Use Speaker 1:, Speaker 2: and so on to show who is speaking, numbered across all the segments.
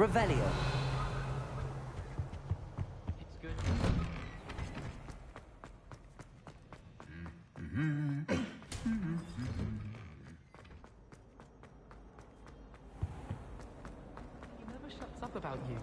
Speaker 1: Revelio.
Speaker 2: It's good. He never shuts up about you.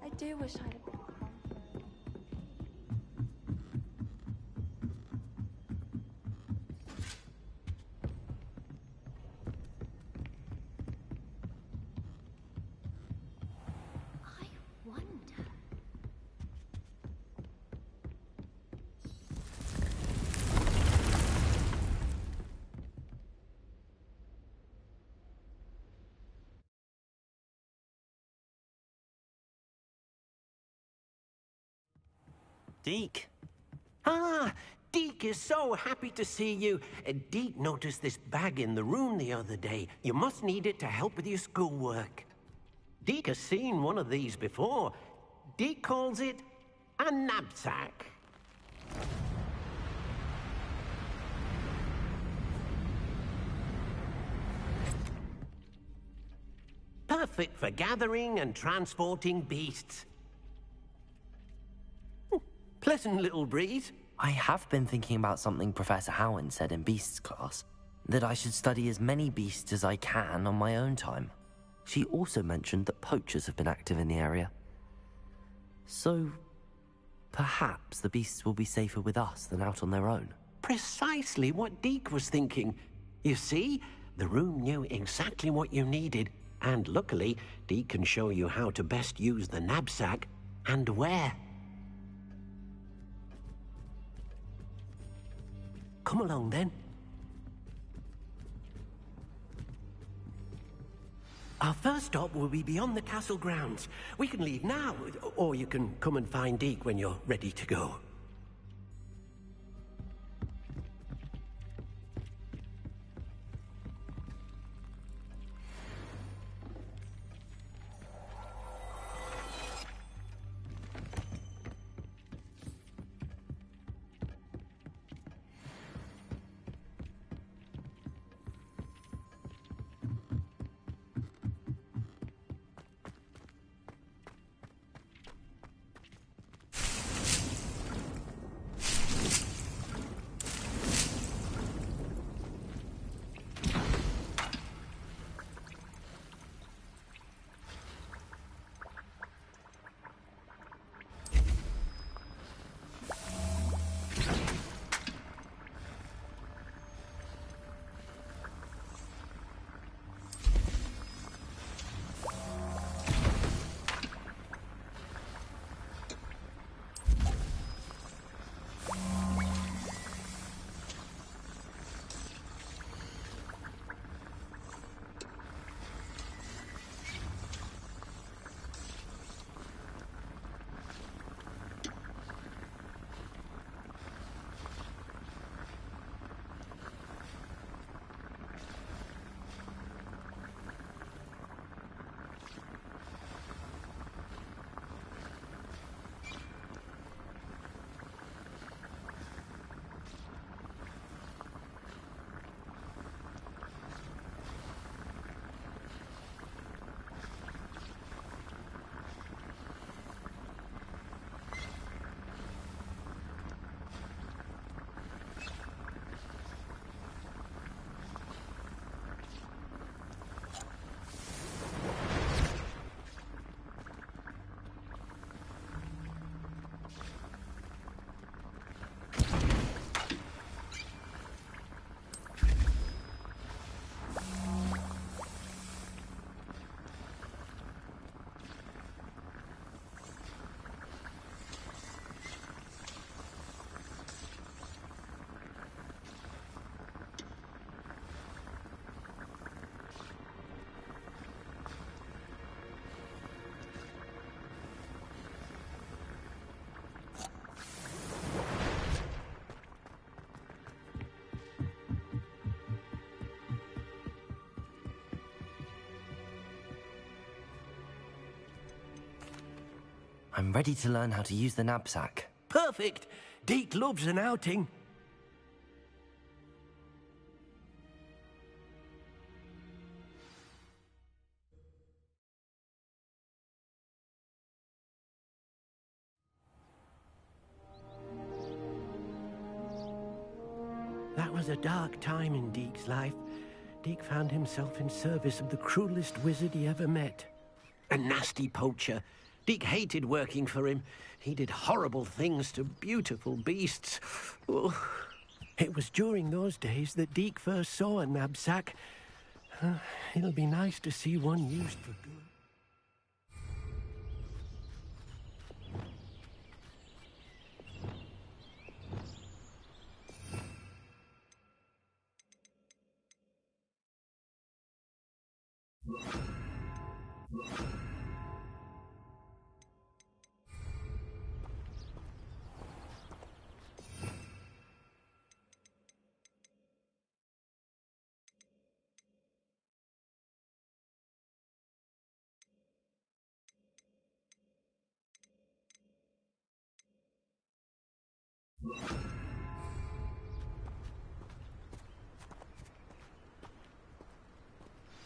Speaker 3: I do wish I had a bit more confidence.
Speaker 4: I wonder.
Speaker 5: Deke. Ah, Deke is so happy to see you. Deke noticed this bag in the room the other day. You must need it to help with your schoolwork. Deke has seen one of these before. Deke calls it a knapsack. Perfect for gathering and transporting beasts. Pleasant little breeze.
Speaker 1: I have been thinking about something Professor Howard said in Beasts class, that I should study as many beasts as I can on my own time. She also mentioned that poachers have been active in the area. So, perhaps the beasts will be safer with us than out on their own.
Speaker 5: Precisely what Deke was thinking. You see, the room knew exactly what you needed, and luckily, Deke can show you how to best use the knapsack and where. Come along, then. Our first stop will be beyond the castle grounds. We can leave now, or you can come and find Deke when you're ready to go.
Speaker 1: I'm ready to learn how to use the knapsack.
Speaker 5: Perfect! Deke loves an outing. That was a dark time in Deke's life. Deke found himself in service of the cruelest wizard he ever met. A nasty poacher. Deke hated working for him. He did horrible things to beautiful beasts. Oh. It was during those days that Deke first saw a knapsack. It'll be nice to see one used for good.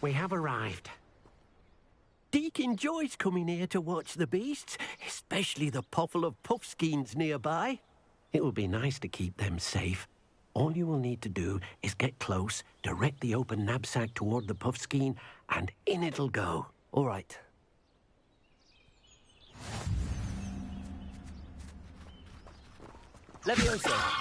Speaker 5: We have arrived. Deke enjoys coming here to watch the beasts, especially the potful of puffskeins nearby. It will be nice to keep them safe. All you will need to do is get close, direct the open knapsack toward the puffskein, and in it'll go.
Speaker 1: All right. Levioso!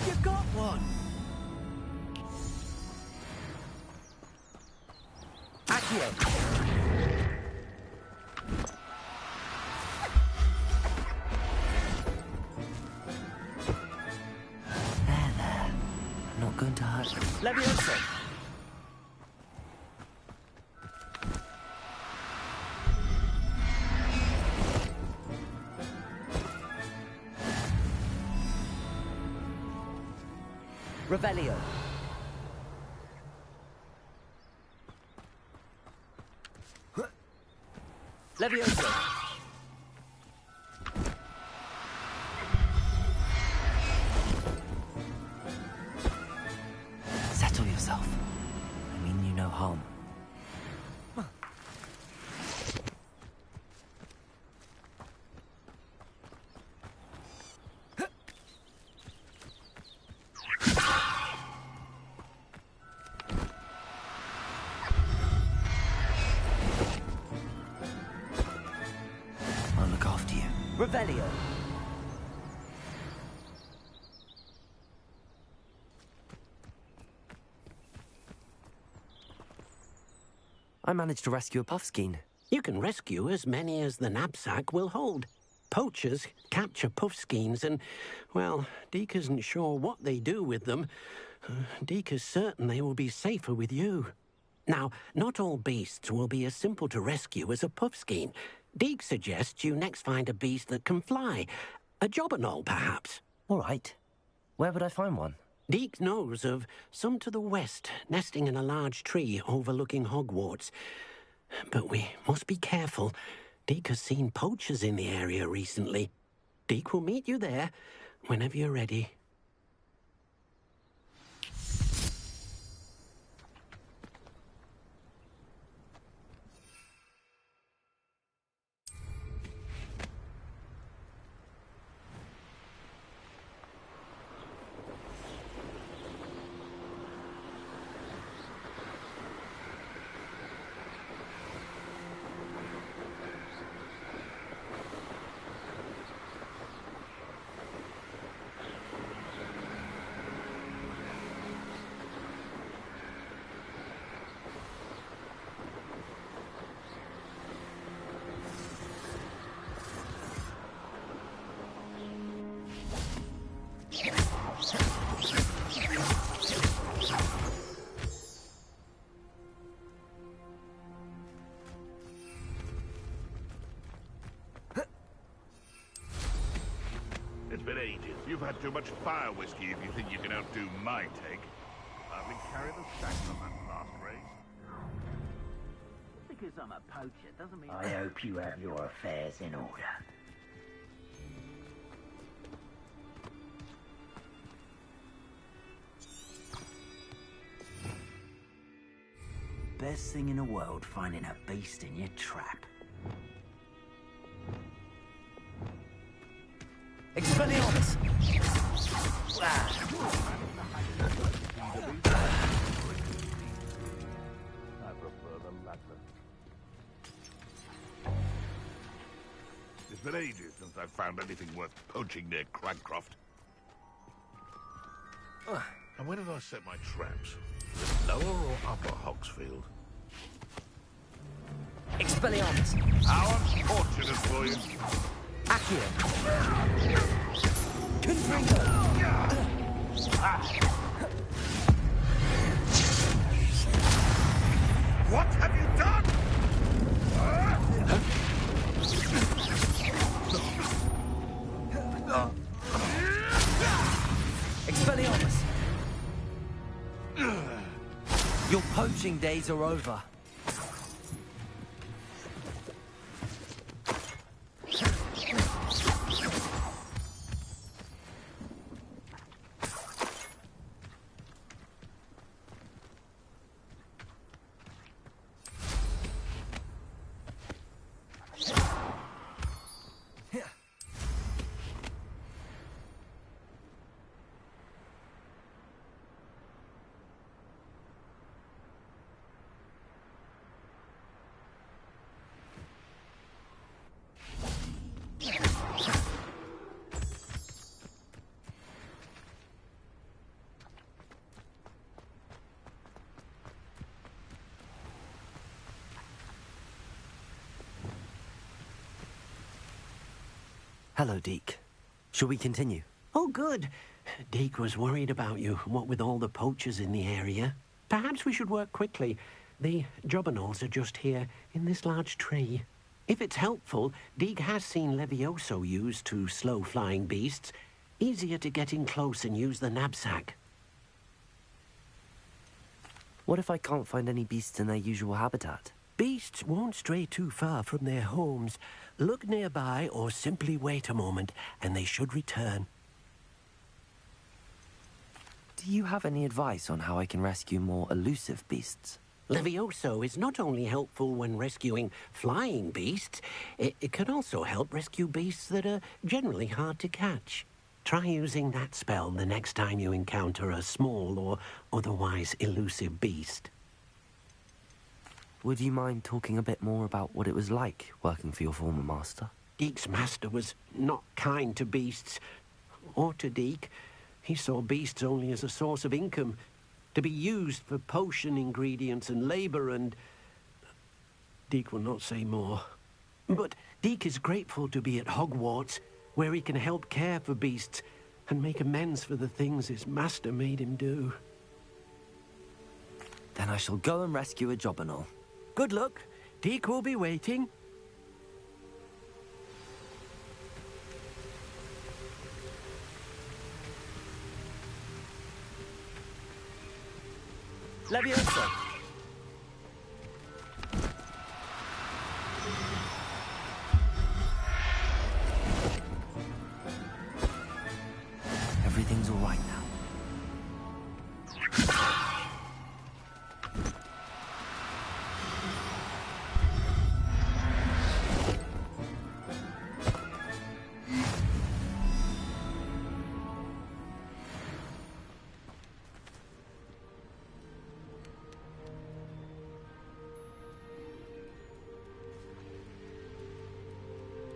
Speaker 5: You got one!
Speaker 1: Accio! There. I'm not going to hurt you. Levioso! Revelio. Levioso. Settle yourself. I mean you no harm. I'll look after you. Revelio. I managed to rescue a puffskein.
Speaker 5: You can rescue as many as the knapsack will hold. Poachers capture puffskeins and, well, Deke isn't sure what they do with them. Deke is certain they will be safer with you. Now, not all beasts will be as simple to rescue as a puffskein. Deke suggests you next find a beast that can fly. A jobberknoll, perhaps.
Speaker 1: All right. Where would I find one?
Speaker 5: Deke knows of some to the west, nesting in a large tree overlooking Hogwarts. But we must be careful. Deke has seen poachers in the area recently. Deke will meet you there whenever you're ready.
Speaker 6: been ages. You've had too much fire whiskey if you think you can outdo my take. Hardly carry the sack on that last race.
Speaker 7: Because I'm a poacher doesn't mean... I hope you have your affairs in order. Best thing in the world, finding a beast in your trap.
Speaker 1: Expelliarmus!
Speaker 6: I prefer the latter. It's been ages since I've found anything worth poaching near Cragcroft. And where did I set my traps? The lower or upper Hogsfield?
Speaker 1: Expelliarmus!
Speaker 6: How unfortunate for you.
Speaker 1: Accio! Confringo!
Speaker 6: What have you done?
Speaker 1: Expelliarmus! Your poaching days are over. Hello, Deke. Shall we continue?
Speaker 5: Oh, good. Deke was worried about you, what with all the poachers in the area. Perhaps we should work quickly. The Jobberknolls are just here, in this large tree. If it's helpful, Deke has seen Levioso used to slow flying beasts. Easier to get in close and use the knapsack.
Speaker 1: What if I can't find any beasts in their usual habitat?
Speaker 5: Beasts won't stray too far from their homes. Look nearby or simply wait a moment, and they should return.
Speaker 1: Do you have any advice on how I can rescue more elusive beasts?
Speaker 5: Levioso is not only helpful when rescuing flying beasts, it can also help rescue beasts that are generally hard to catch. Try using that spell the next time you encounter a small or otherwise elusive beast.
Speaker 1: Would you mind talking a bit more about what it was like working for your former master?
Speaker 5: Deke's master was not kind to beasts, or to Deke. He saw beasts only as a source of income, to be used for potion ingredients and labor, and... Deke will not say more. But Deke is grateful to be at Hogwarts, where he can help care for beasts and make amends for the things his master made him do.
Speaker 1: Then I shall go and rescue a Jobberknoll.
Speaker 5: Good luck. Deke will be waiting.
Speaker 1: Levioso! Everything's all right now.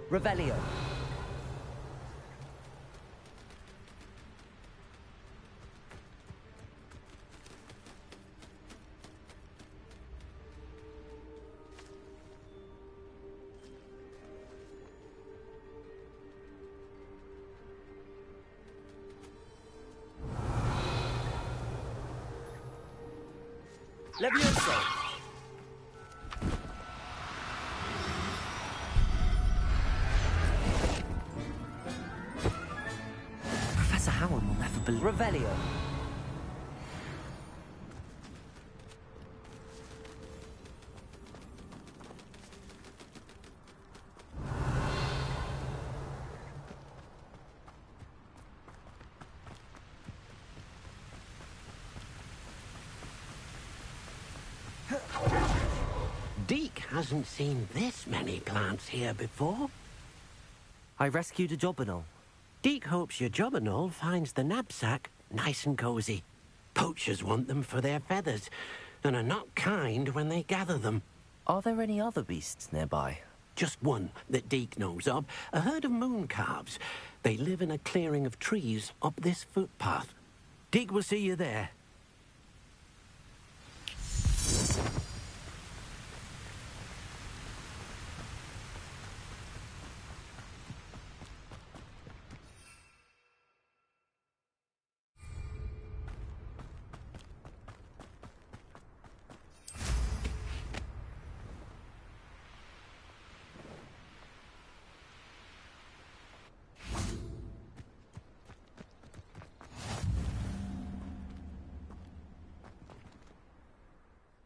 Speaker 1: Revelio. Levioso. believe... Revelio.
Speaker 5: Deke hasn't seen this many plants here before.
Speaker 1: I rescued a jobberknoll.
Speaker 5: Deke hopes your jobberknoll finds the knapsack nice and cozy. Poachers want them for their feathers, and are not kind when they gather them.
Speaker 1: Are there any other beasts nearby?
Speaker 5: Just one that Deke knows of, a herd of moon calves. They live in a clearing of trees up this footpath. Deke will see you there.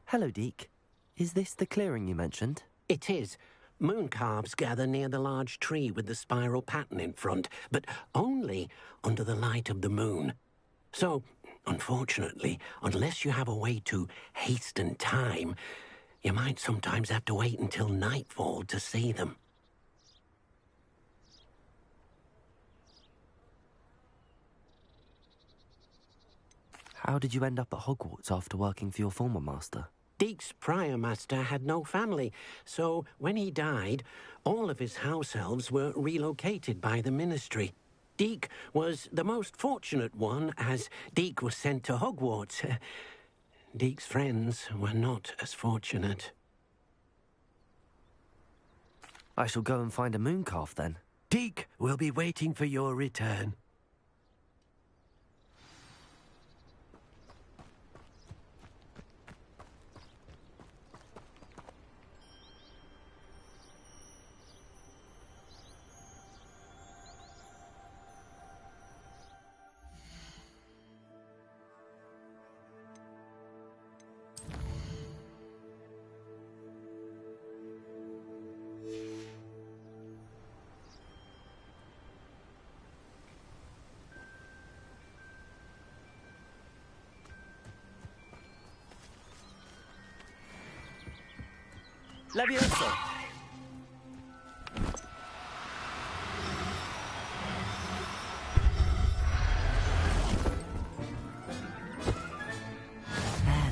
Speaker 1: Hello, Deke. Is this the clearing you mentioned?
Speaker 5: It is. Moon calves gather near the large tree with the spiral pattern in front, but only under the light of the moon. So, unfortunately, unless you have a way to hasten time, you might sometimes have to wait until nightfall to see them.
Speaker 1: How did you end up at Hogwarts after working for your former master?
Speaker 5: Deke's prior master had no family, so when he died, all of his house elves were relocated by the ministry. Deke was the most fortunate one, as Deke was sent to Hogwarts. Deke's friends were not as fortunate.
Speaker 1: I shall go and find a mooncalf then.
Speaker 5: Deke will be waiting for your return.
Speaker 1: Levioso!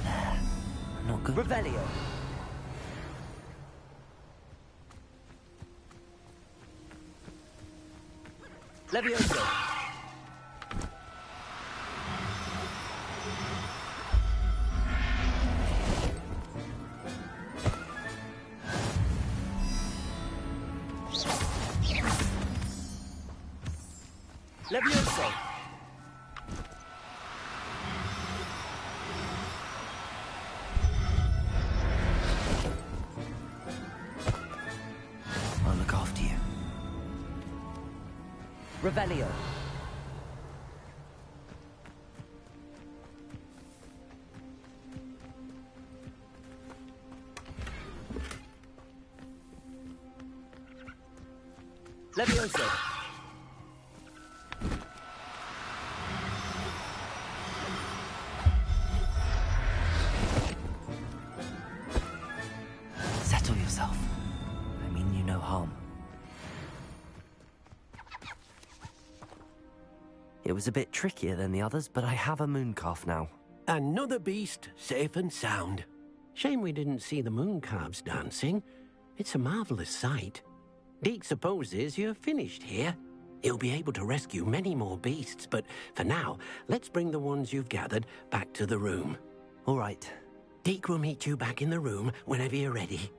Speaker 1: There. Not good. Revelio! Levioso! Levioso! I'll look after you. Revelio. Levioso. Settle yourself. I mean you no harm. It was a bit trickier than the others, but I have a mooncalf now.
Speaker 5: Another beast, safe and sound. Shame we didn't see the moon calves dancing. It's a marvelous sight. Deke supposes you're finished here. He'll be able to rescue many more beasts, but for now, let's bring the ones you've gathered back to the room.
Speaker 1: All right.
Speaker 5: Deke will meet you back in the room whenever you're ready.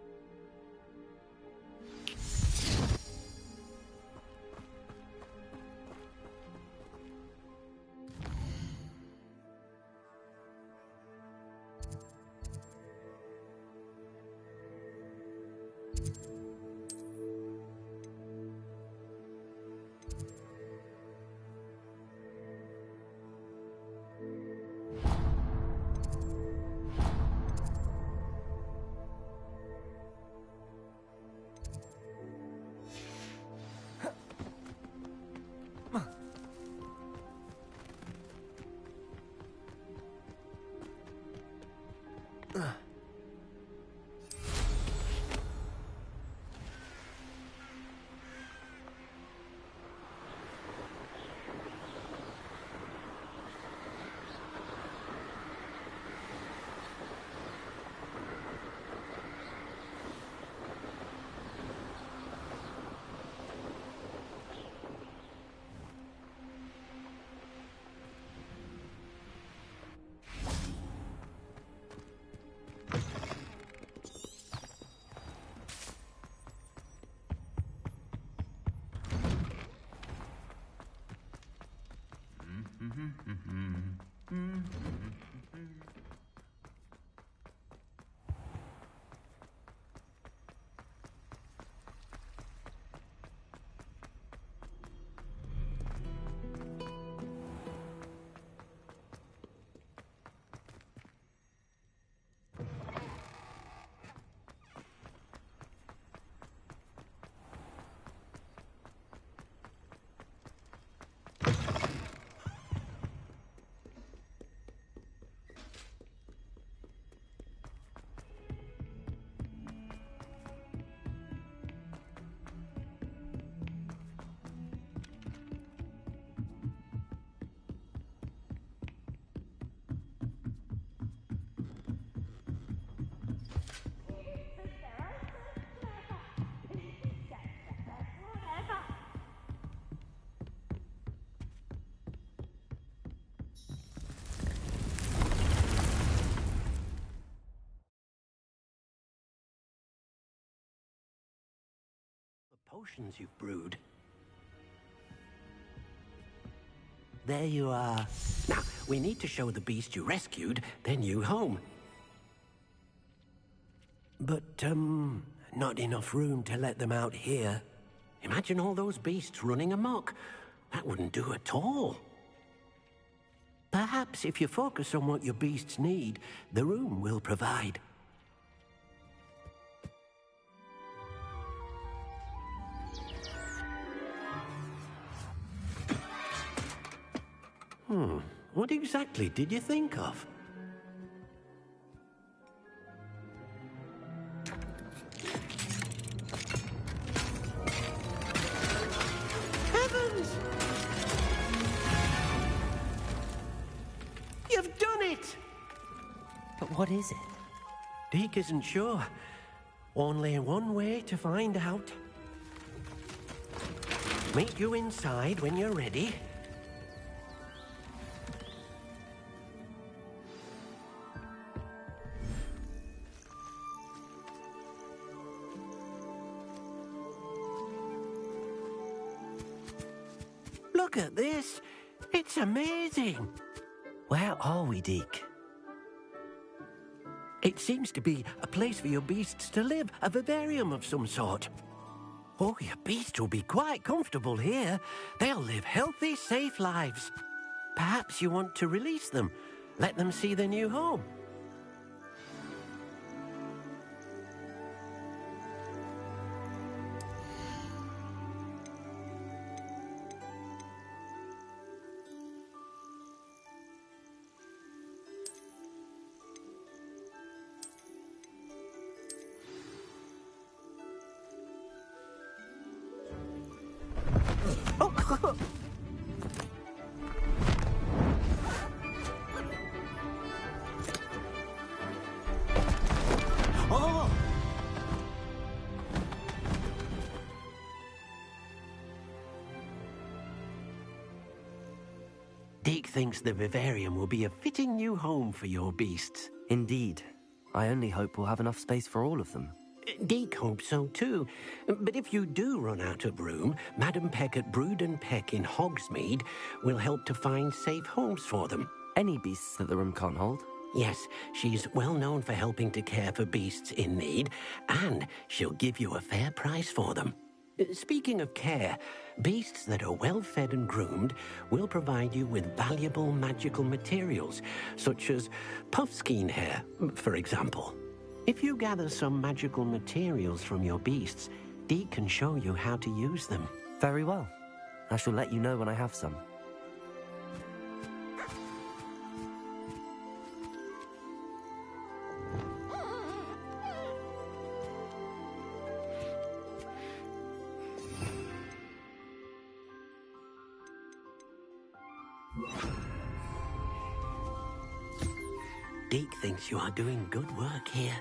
Speaker 5: Potions you've brewed. There you are. Now, we need to show the beast you rescued their new home. But, not enough room to let them out here. Imagine all those beasts running amok. That wouldn't do at all. Perhaps if you focus on what your beasts need, the room will provide. What exactly did you think of? Heavens! You've done it!
Speaker 1: But what is it?
Speaker 5: Deke isn't sure. Only one way to find out. Meet you inside when you're ready. Look at this. It's amazing.
Speaker 1: Where are we, Deke?
Speaker 5: It seems to be a place for your beasts to live, a vivarium of some sort. Oh, your beasts will be quite comfortable here. They'll live healthy, safe lives. Perhaps you want to release them, let them see their new home. Oh! Deke thinks the vivarium will be a fitting new home for your beasts.
Speaker 1: Indeed. I only hope we'll have enough space for all of them.
Speaker 5: Deke hopes so too. But if you do run out of room, Madam Peck at Brood and Peck in Hogsmeade will help to find safe homes for them.
Speaker 1: Any beasts that the room can't hold?
Speaker 5: Yes, she's well known for helping to care for beasts in need, and she'll give you a fair price for them. Speaking of care, beasts that are well fed and groomed will provide you with valuable magical materials, such as puffskein hair, for example. If you gather some magical materials from your beasts, Deke can show you how to use them.
Speaker 1: Very well. I shall let you know when I have some.
Speaker 5: Deke thinks you are doing good work here.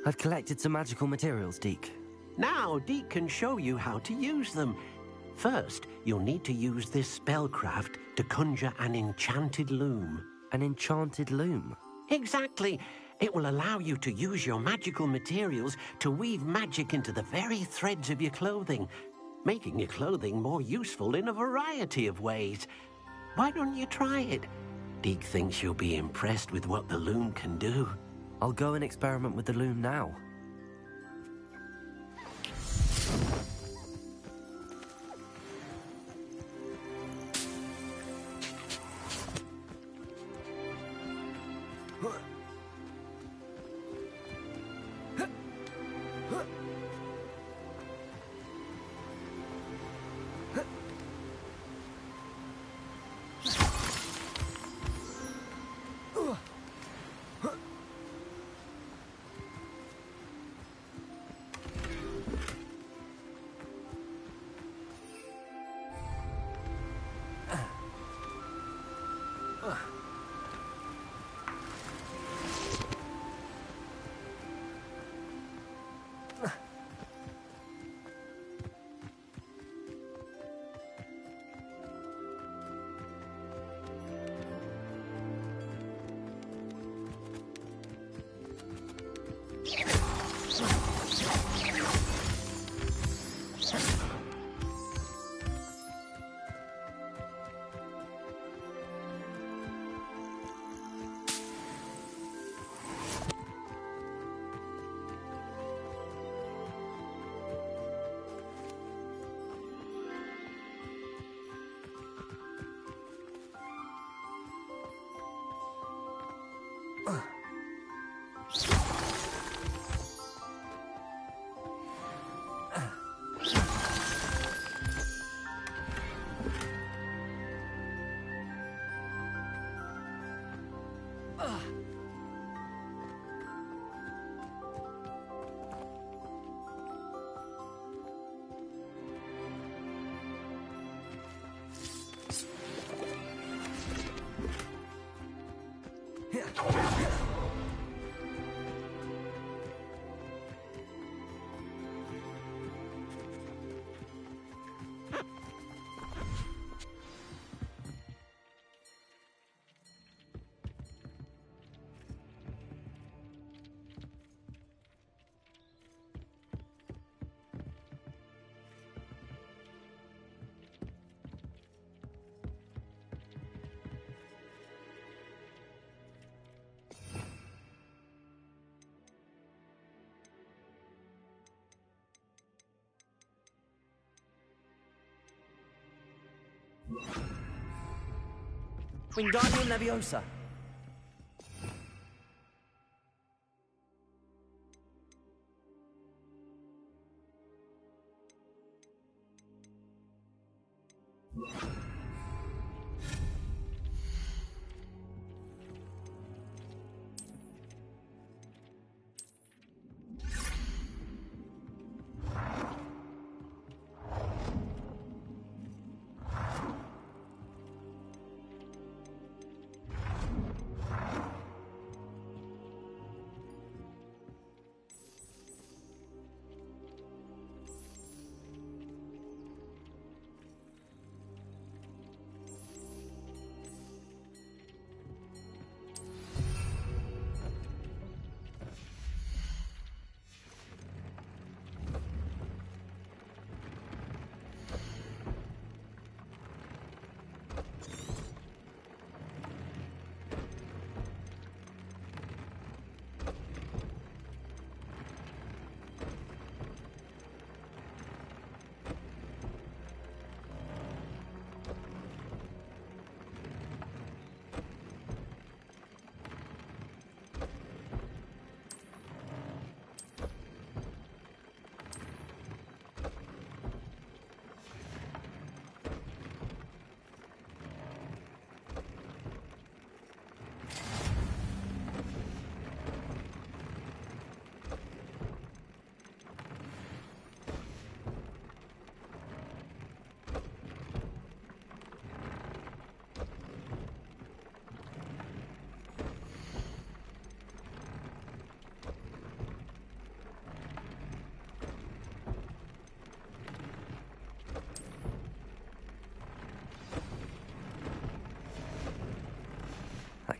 Speaker 1: I've collected some magical materials, Deke.
Speaker 5: Now, Deke can show you how to use them. First, you'll need to use this spellcraft to conjure an enchanted loom.
Speaker 1: An enchanted loom?
Speaker 5: Exactly. It will allow you to use your magical materials to weave magic into the very threads of your clothing, making your clothing more useful in a variety of ways. Why don't you try it? Deke thinks you'll be impressed with what the loom can do.
Speaker 1: I'll go and experiment with the loom now. Wingardium Leviosa.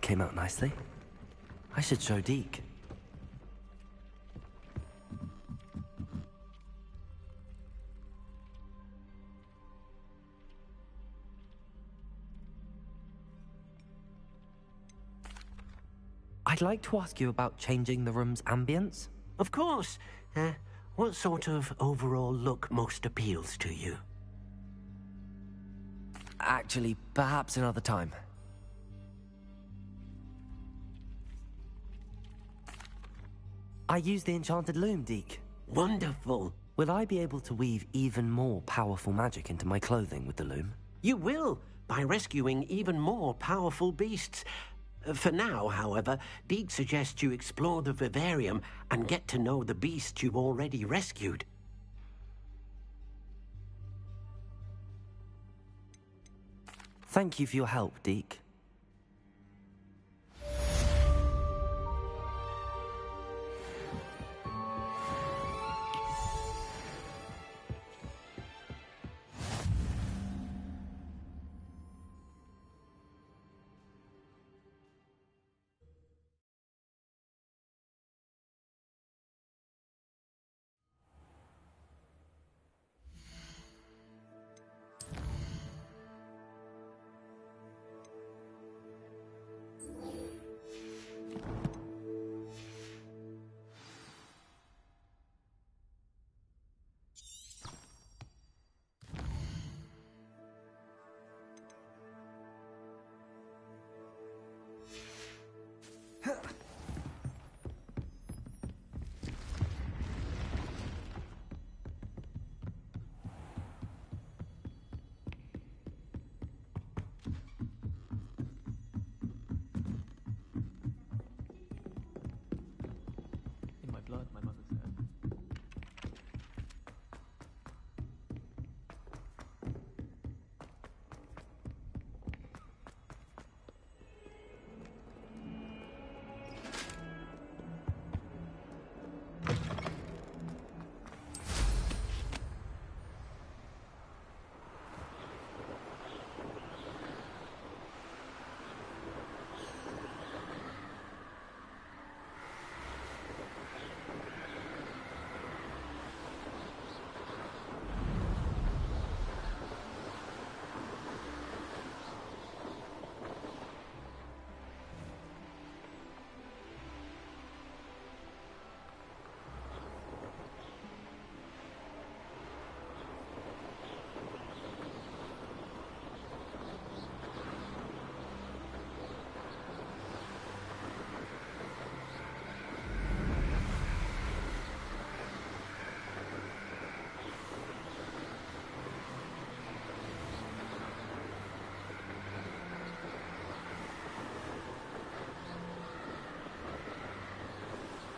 Speaker 1: came out nicely. I should show Deke. I'd like to ask you about changing the room's ambience.
Speaker 5: Of course. What sort of overall look most appeals to you?
Speaker 1: Actually, perhaps another time. I use the enchanted loom, Deke.
Speaker 5: Wonderful.
Speaker 1: Will I be able to weave even more powerful magic into my clothing with the loom?
Speaker 5: You will, by rescuing even more powerful beasts. For now, however, Deke suggests you explore the vivarium and get to know the beasts you've already rescued.
Speaker 1: Thank you for your help, Deke.
Speaker 2: In my blood, my mother said.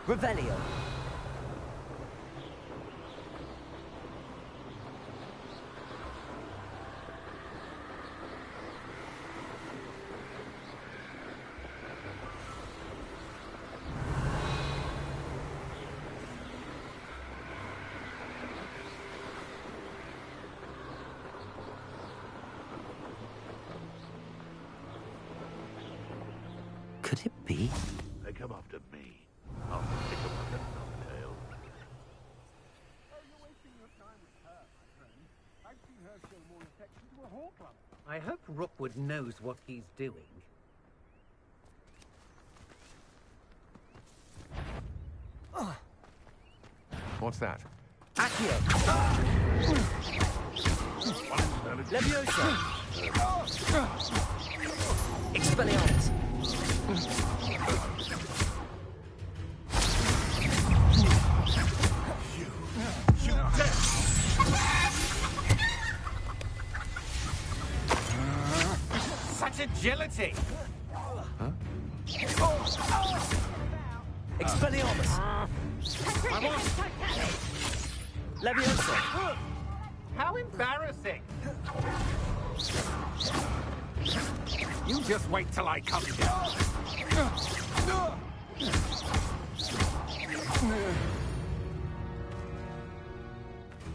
Speaker 1: Revelio. Could it be?
Speaker 6: They come after me. I'll pick them up and knocktail.
Speaker 8: You're wasting your time with her, my friend. I've seen her show more affection to a hall club.
Speaker 9: I hope Rookwood knows what he's doing.
Speaker 10: What's that?
Speaker 1: Accio! Leviosa! Expelliarmus!
Speaker 9: Such agility!
Speaker 10: Huh?
Speaker 1: Expelliarmus! Leviosa!
Speaker 9: How embarrassing! You just wait till I come down.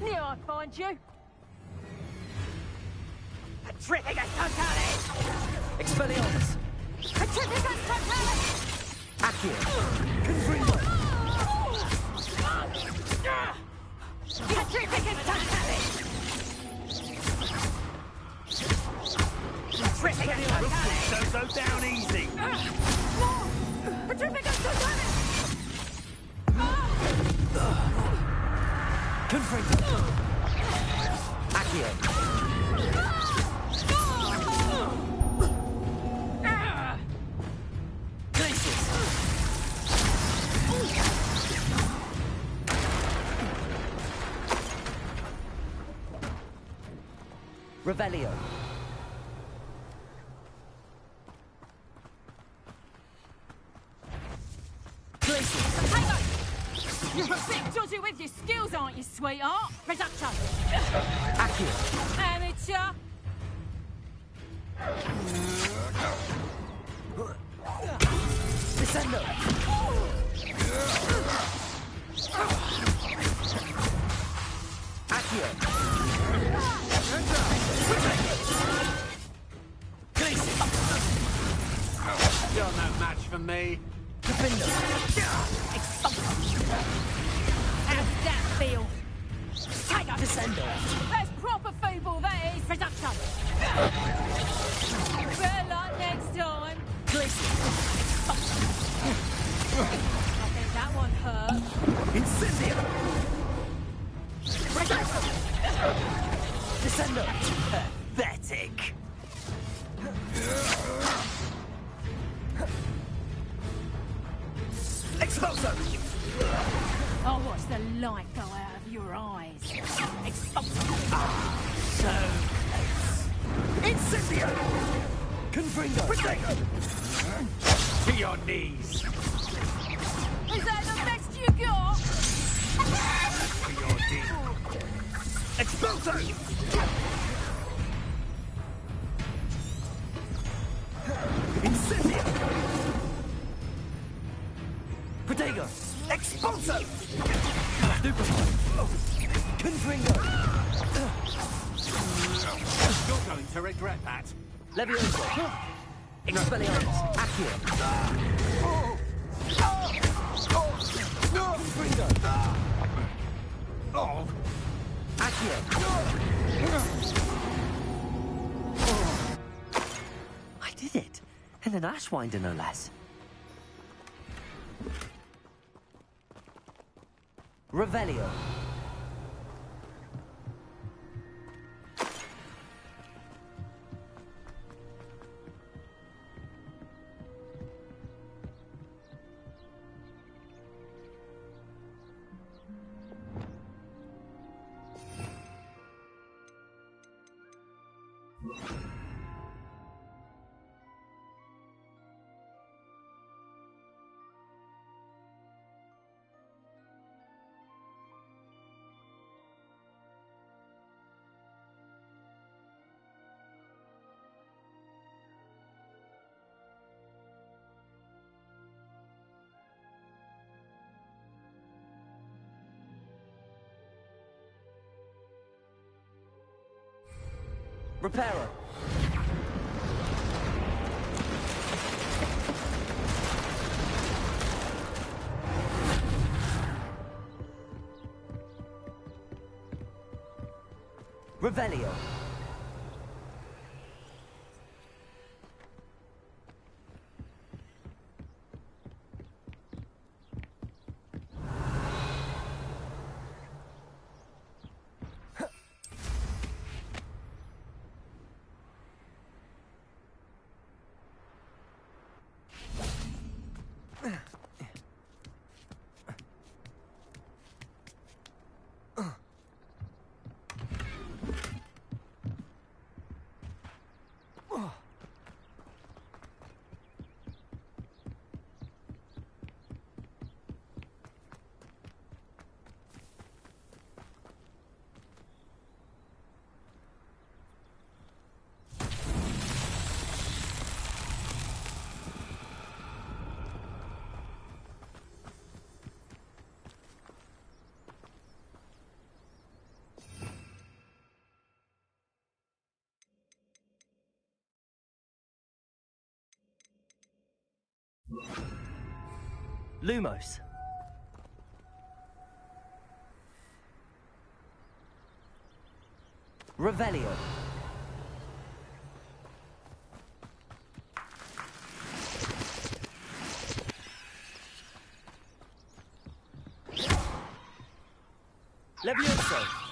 Speaker 11: Knew I'd find you.
Speaker 1: Expelliarmus! Accio. Confringo.
Speaker 5: Don't go down easy.
Speaker 1: Confringo. Accio. Glacius. Revelio.
Speaker 11: You're a bit dodgy with your skills, aren't you, sweetheart? Reducto.
Speaker 1: Accio.
Speaker 11: Amateur.
Speaker 1: Descendo. Accio.
Speaker 9: You're no match for me.
Speaker 1: Defendo.
Speaker 11: How's that feel? Tiger.
Speaker 1: Descendo.
Speaker 11: That's proper feeble, that is. Reducto. Better luck next time.
Speaker 1: Glacius.
Speaker 11: I think that one hurt.
Speaker 1: Incendio. Descendo. Pathetic. Expulso.
Speaker 11: I'll watch the light go out of your eyes. Expulso.
Speaker 1: So close. Incendio. Confringo.
Speaker 9: To your knees.
Speaker 11: Is that the best you got?
Speaker 9: To your knees.
Speaker 1: Expulso. Incendio. Protego. Expulso. Stupefy. Confringo.
Speaker 9: You're going to regret that.
Speaker 1: Levioso. Expelliarmus. Accio. Confringo. Accio. I did it. And an Ashwinder, no less. Revelio. Reparo. Revelio. Lumos. Revelio. Levioso.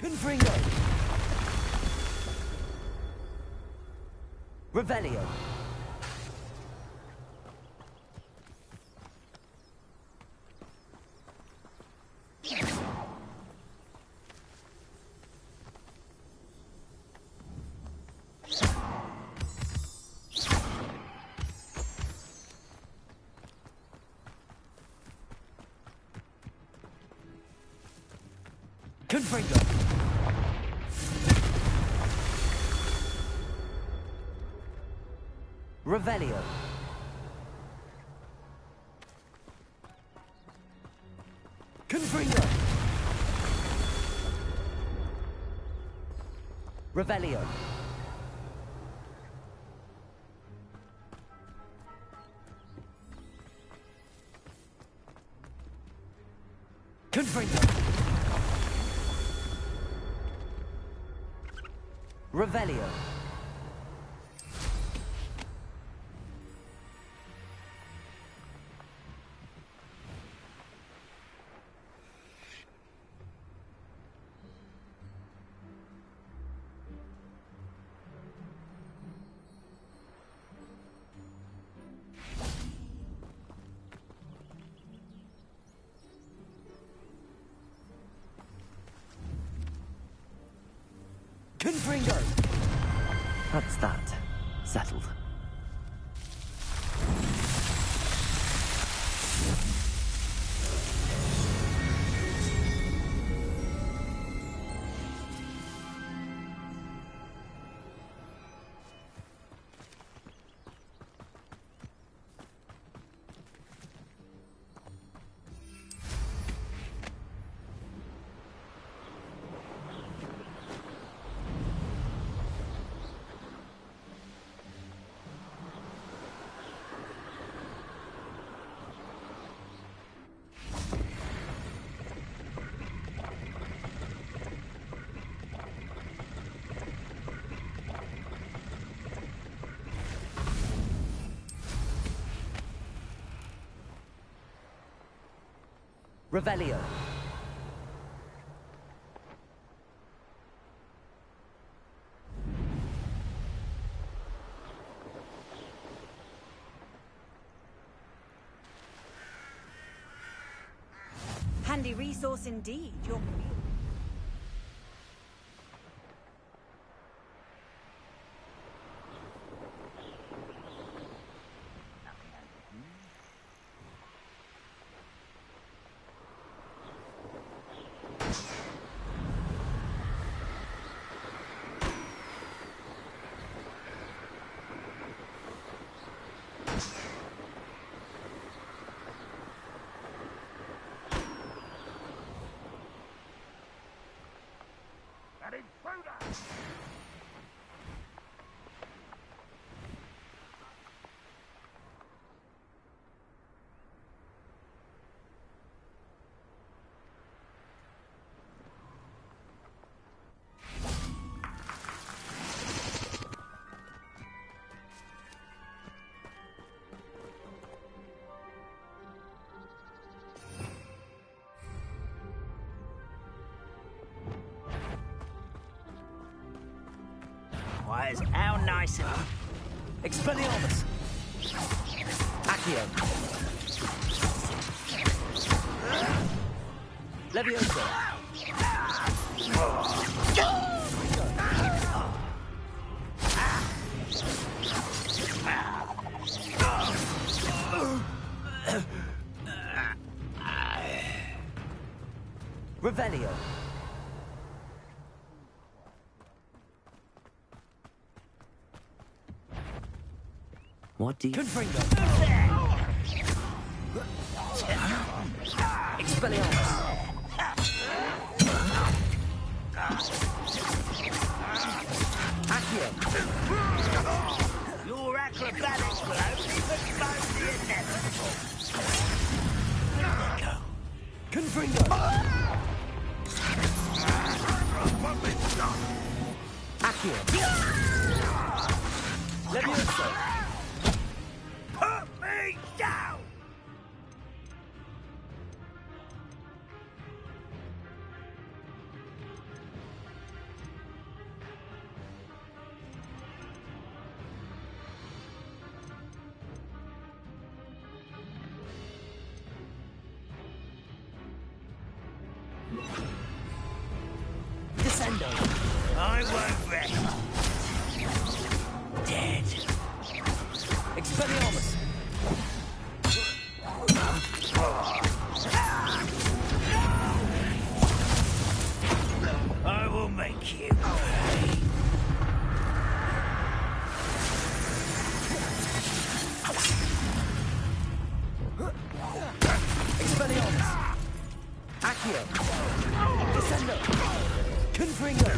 Speaker 1: Confringo. Revelio. Confringo. Revelio. Confringo. Revelio. Confringo. Revelio. Confringo. That's that. Settled. Revelio.
Speaker 11: Handy resource indeed, your...
Speaker 6: An intruder!
Speaker 7: Why, how nice of you.
Speaker 1: Expelliarmus. Accio. Levioso. Revelio. What do you...
Speaker 11: Confringo. Expelliarmus. Accio.
Speaker 7: Your acrobatics will only postpone the inevitable.
Speaker 11: Confringo. Accio. Levioso.
Speaker 7: Put me down!
Speaker 11: Descendo.
Speaker 7: I won't rest. Dead.
Speaker 11: Expelliarmus.
Speaker 7: I will make you pay.
Speaker 11: Expelliarmus. Accio. Descendo. Confringo.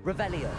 Speaker 11: Revelio.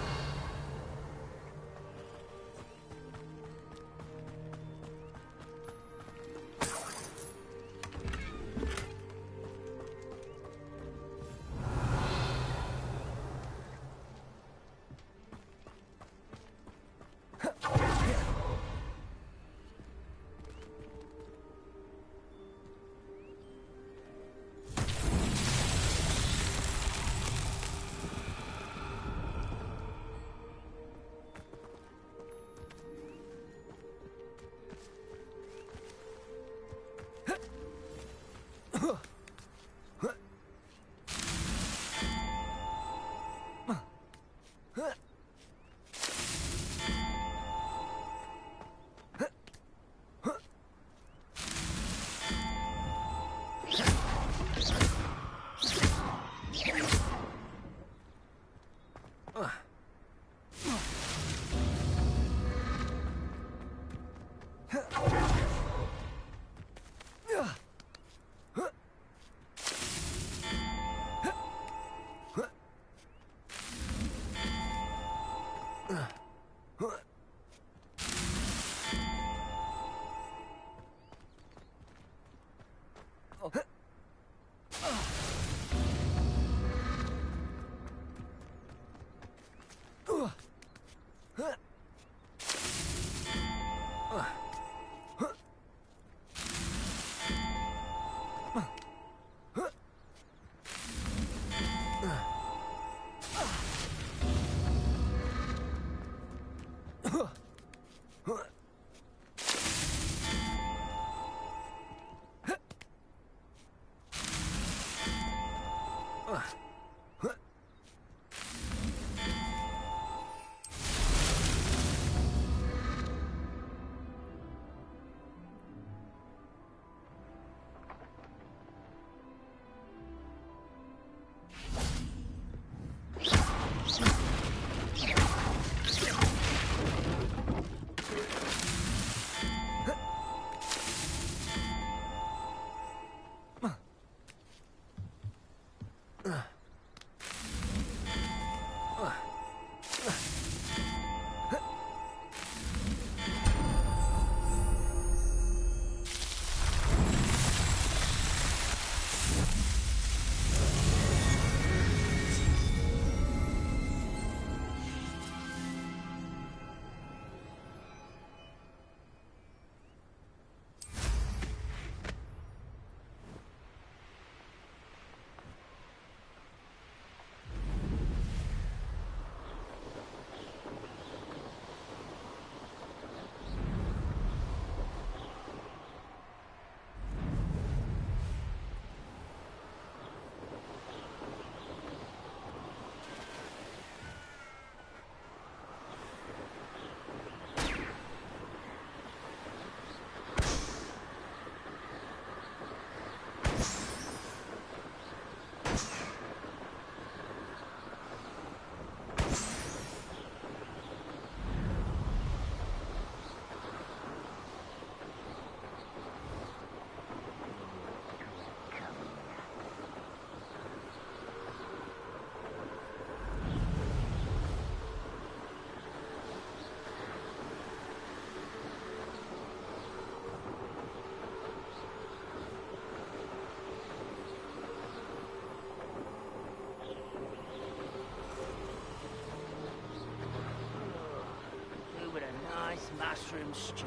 Speaker 7: mushroom stew.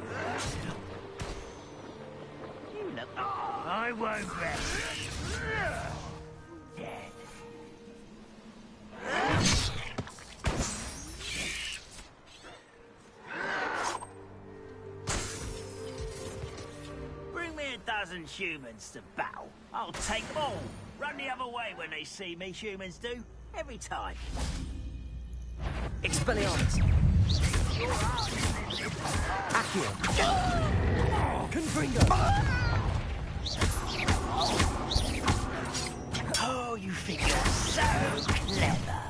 Speaker 7: You look... I won't rest. Dead. Bring me a dozen humans to battle. I'll take them all. Run the other way when they see me, humans do. Every time.
Speaker 1: Expelliarmus! Accio! Confringo!
Speaker 7: Oh, you think you're so clever.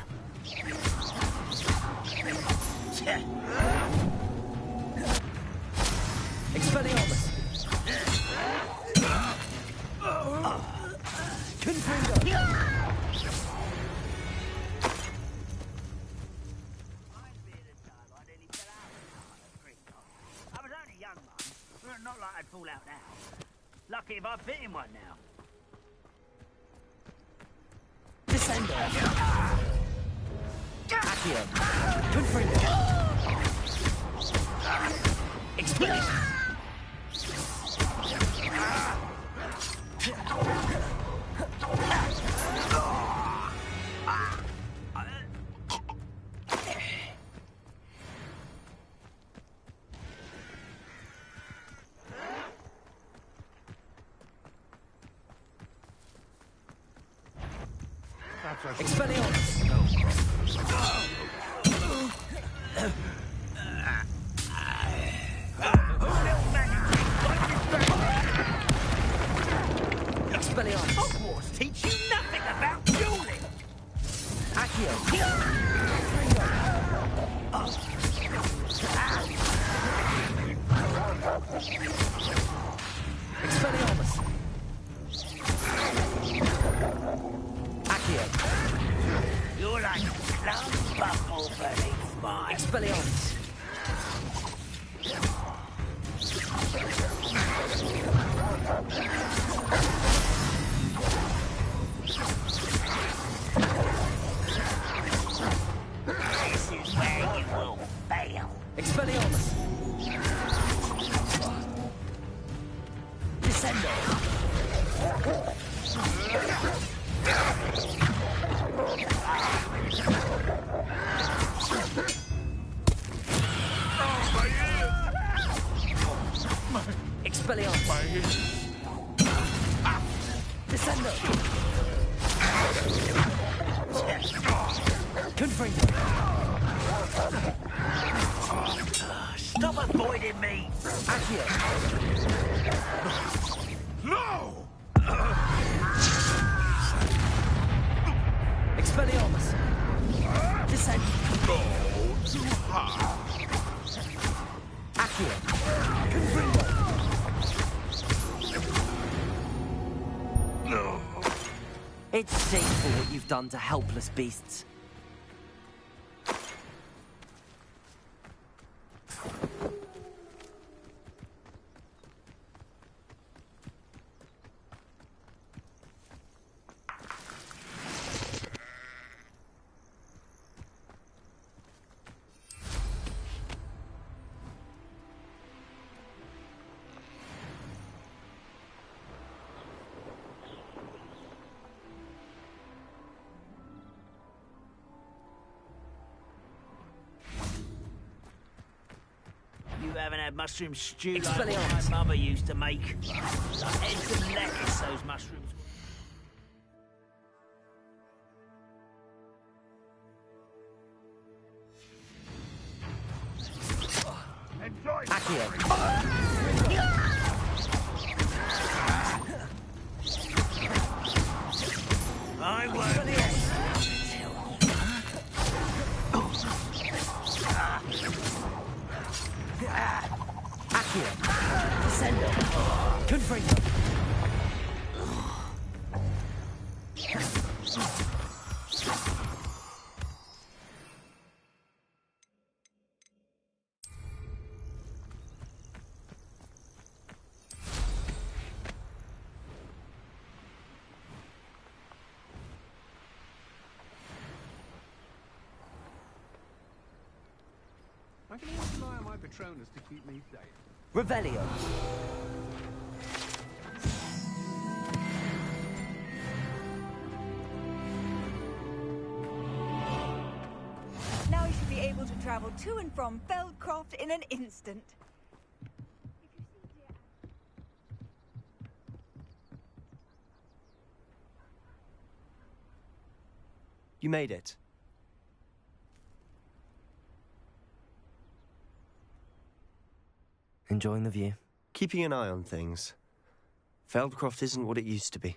Speaker 1: Expelliarmus! Confringo!
Speaker 7: Not like I'd fall out now. Lucky if I fit in one now.
Speaker 1: Descendo! Accio! Confringo! Expelliarmus! Expelliarmus! Expelliarmus!
Speaker 7: Hogwarts teach you nothing about dueling!
Speaker 1: Accio! Expelliarmus! Accio!
Speaker 7: You're like a plum buckle beneath mine.
Speaker 1: Expelliarmus!
Speaker 7: This is where you will fail.
Speaker 1: Expelliarmus! Descendo! Expelliarmus! Descendo! Confringo!
Speaker 7: Stop avoiding me!
Speaker 1: Accio!
Speaker 6: No!
Speaker 1: Expelliarmus! Descend!
Speaker 6: Go too hard.
Speaker 1: Accio! Confringo!
Speaker 6: No.
Speaker 1: It's shameful what you've done to helpless beasts.
Speaker 7: You haven't had mushroom stew like
Speaker 1: Expelliarmus!
Speaker 7: my mother used to make. Like eggs and lettuce, those mushrooms.
Speaker 6: Enjoy.
Speaker 1: Accio!
Speaker 7: I won't.
Speaker 1: Accio! Descendo! Confringo!
Speaker 8: I can always rely on my Patronus to keep me safe.
Speaker 1: Revelio.
Speaker 12: Now you should be able to travel to and from Feldcroft in an instant.
Speaker 13: You made it.
Speaker 1: Enjoying the view?
Speaker 13: Keeping an eye on things. Feldcroft isn't what it used to be.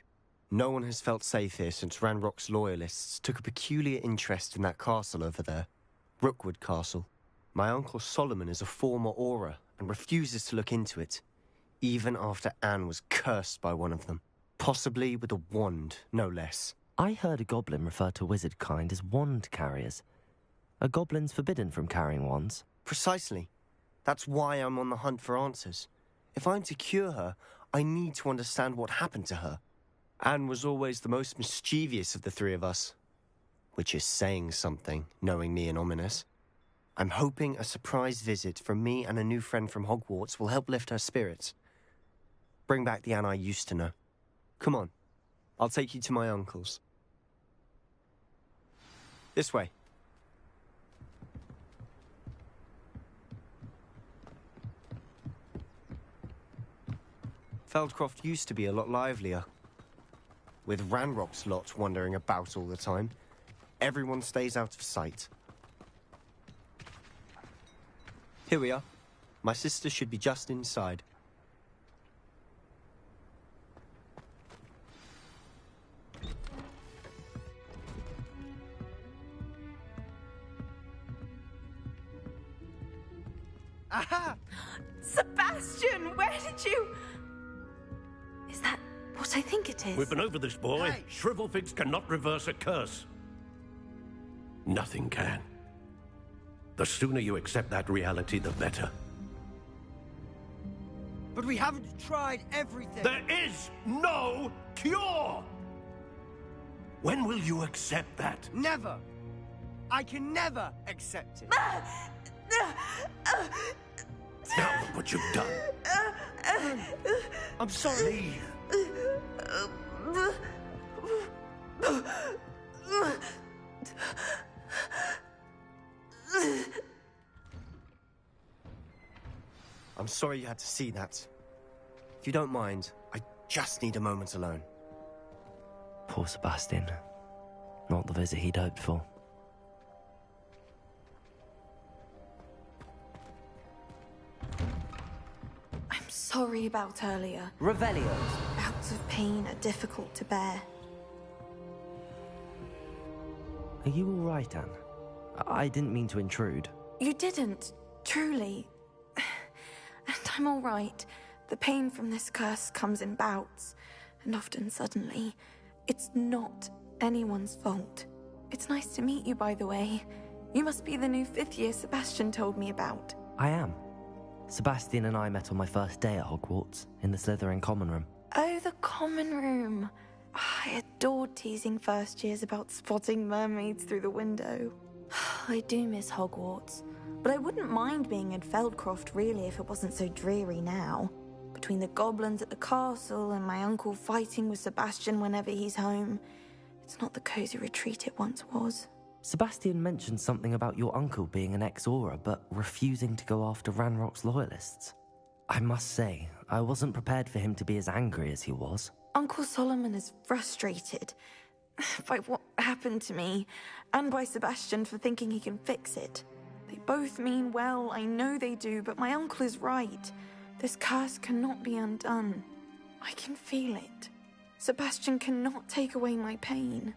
Speaker 13: No one has felt safe here since Ranrock's loyalists took a peculiar interest in that castle over there. Rookwood Castle. My uncle Solomon is a former Auror and refuses to look into it, even after Anne was cursed by one of them. Possibly with a wand, no less.
Speaker 1: I heard a goblin refer to wizard kind as wand carriers. Are goblins forbidden from carrying wands?
Speaker 13: Precisely. That's why I'm on the hunt for answers. If I'm to cure her, I need to understand what happened to her. Anne was always the most mischievous of the three of us. Which is saying something, knowing me and Ominous. I'm hoping a surprise visit from me and a new friend from Hogwarts will help lift her spirits. Bring back the Anne I used to know. Come on. I'll take you to my uncle's. This way. Feldcroft used to be a lot livelier. With Ranrock's lot wandering about all the time, everyone stays out of sight. Here we are. My sister should be just inside.
Speaker 12: Aha! Sebastian, where did you... Is that what I think it is?
Speaker 5: We've been over this, boy.
Speaker 12: Hey.
Speaker 5: Shrivelfigs cannot reverse a curse. Nothing can. The sooner you accept that reality, the better.
Speaker 14: But we haven't tried everything.
Speaker 5: There is no cure! When will you accept that?
Speaker 14: Never. I can never accept it.
Speaker 5: Now look what you've done.
Speaker 14: I'm sorry.
Speaker 13: I'm sorry you had to see that. If you don't mind, I just need a moment alone.
Speaker 1: Poor Sebastian. Not the visit he'd hoped for.
Speaker 3: I'm sorry about earlier.
Speaker 1: Revelio.
Speaker 3: Bouts of pain are difficult to bear.
Speaker 1: Are you all right, Anne? I didn't mean to intrude.
Speaker 3: You didn't, truly. And I'm all right. The pain from this curse comes in bouts, and often suddenly. It's not anyone's fault. It's nice to meet you, by the way. You must be the new 5th year Sebastian told me about.
Speaker 1: I am. Sebastian and I met on my first day at Hogwarts, in the Slytherin common room.
Speaker 3: Oh, the common room. I adored teasing first years about spotting mermaids through the window. I do miss Hogwarts, but I wouldn't mind being in Feldcroft really if it wasn't so dreary now. Between the goblins at the castle and my uncle fighting with Sebastian whenever he's home, it's not the cozy retreat it once was.
Speaker 1: Sebastian mentioned something about your uncle being an ex-Auror, but refusing to go after Ranrock's loyalists. I must say, I wasn't prepared for him to be as angry as he was.
Speaker 3: Uncle Solomon is frustrated by what happened to me, and by Sebastian for thinking he can fix it. They both mean well, I know they do, but my uncle is right. This curse cannot be undone. I can feel it. Sebastian cannot take away my pain.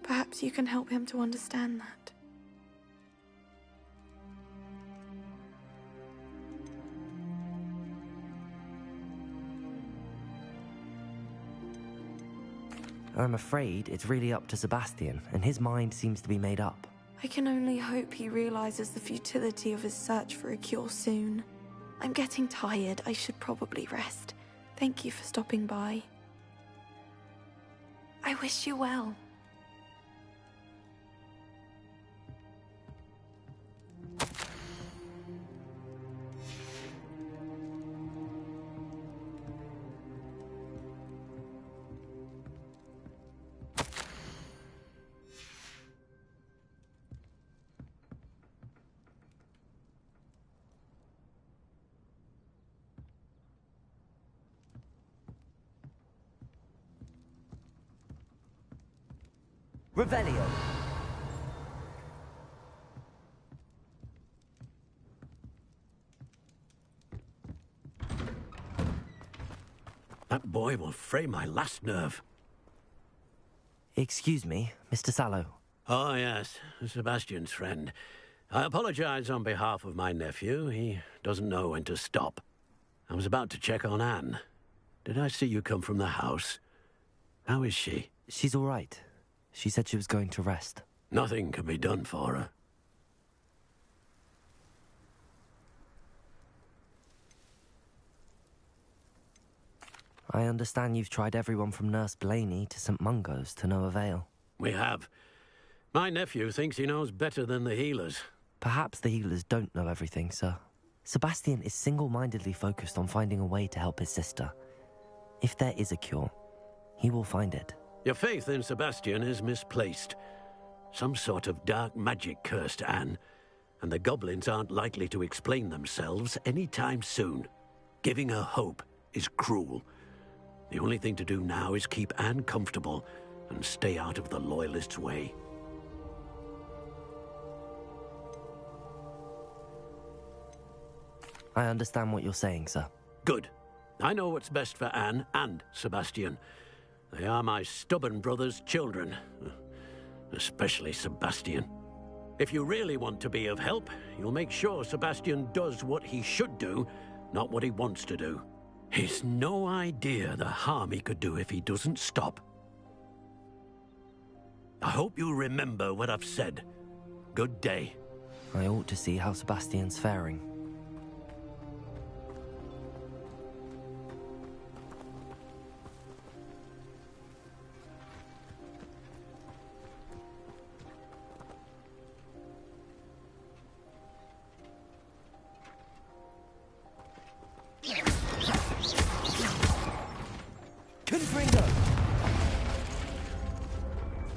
Speaker 3: Perhaps you can help him to understand that.
Speaker 1: I'm afraid it's really up to Sebastian, and his mind seems to be made up.
Speaker 3: I can only hope he realizes the futility of his search for a cure soon. I'm getting tired. I should probably rest. Thank you for stopping by. I wish you well.
Speaker 1: Revelio.
Speaker 5: That boy will fray my last nerve.
Speaker 1: Excuse me, Mr. Sallow.
Speaker 5: Oh, yes, Sebastian's friend. I apologize on behalf of my nephew. He doesn't know when to stop. I was about to check on Anne. Did I see you come from the house? How is she?
Speaker 1: She's all right. She said she was going to rest.
Speaker 5: Nothing can be done for her.
Speaker 1: I understand you've tried everyone from Nurse Blaney to St. Mungo's to no avail.
Speaker 5: We have. My nephew thinks he knows better than the healers.
Speaker 1: Perhaps the healers don't know everything, sir. Sebastian is single-mindedly focused on finding a way to help his sister. If there is a cure, he will find it.
Speaker 5: Your faith in Sebastian is misplaced. Some sort of dark magic cursed Anne, and the goblins aren't likely to explain themselves anytime soon. Giving her hope is cruel. The only thing to do now is keep Anne comfortable and stay out of the Loyalists' way.
Speaker 1: I understand what you're saying, sir.
Speaker 5: Good. I know what's best for Anne and Sebastian. They are my stubborn brother's children. Especially Sebastian. If you really want to be of help, you'll make sure Sebastian does what he should do, not what he wants to do. He's no idea the harm he could do if he doesn't stop. I hope you'll remember what I've said. Good day.
Speaker 1: I ought to see how Sebastian's faring. Confringo!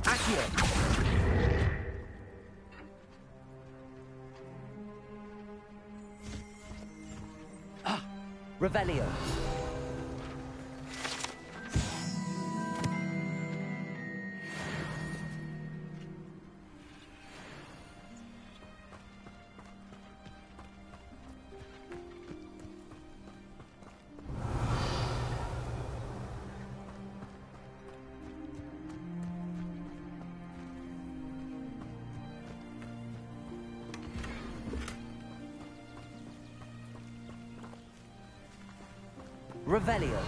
Speaker 1: Accio! Revelio. Revelio.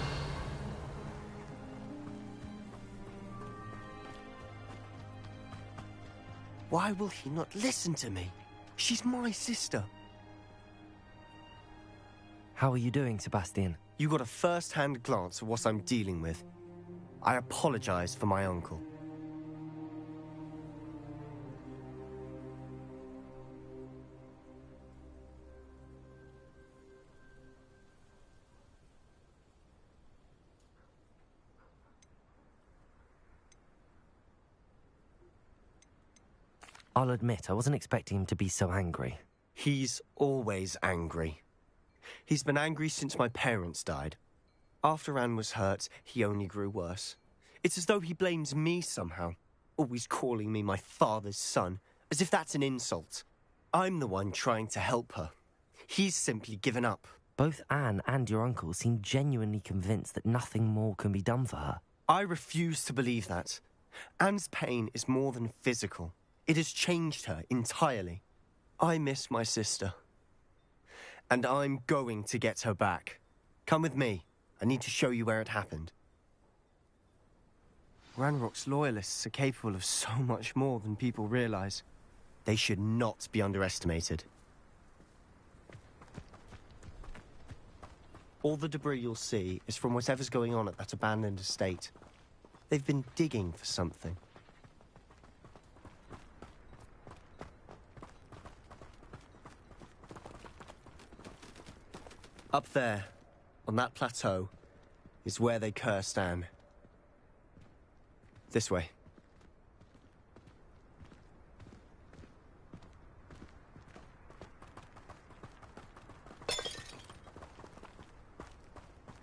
Speaker 13: Why will he not listen to me? She's my sister.
Speaker 1: How are you doing, Sebastian?
Speaker 13: You got a first-hand glance at what I'm dealing with. I apologize for my uncle.
Speaker 1: I'll admit, I wasn't expecting him to be so angry.
Speaker 13: He's always angry. He's been angry since my parents died. After Anne was hurt, he only grew worse. It's as though he blames me somehow, always calling me my father's son, as if that's an insult. I'm the one trying to help her. He's simply given up.
Speaker 1: Both Anne and your uncle seem genuinely convinced that nothing more can be done for her.
Speaker 13: I refuse to believe that. Anne's pain is more than physical. It has changed her entirely. I miss my sister. And I'm going to get her back. Come with me. I need to show you where it happened. Ranrock's loyalists are capable of so much more than people realize. They should not be underestimated. All the debris you'll see is from whatever's going on at that abandoned estate. They've been digging for something. Up there, on that plateau, is where they cursed Anne. This way.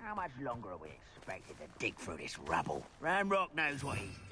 Speaker 7: How much longer are we expected to dig through this rubble? Ranrock knows what he's doing.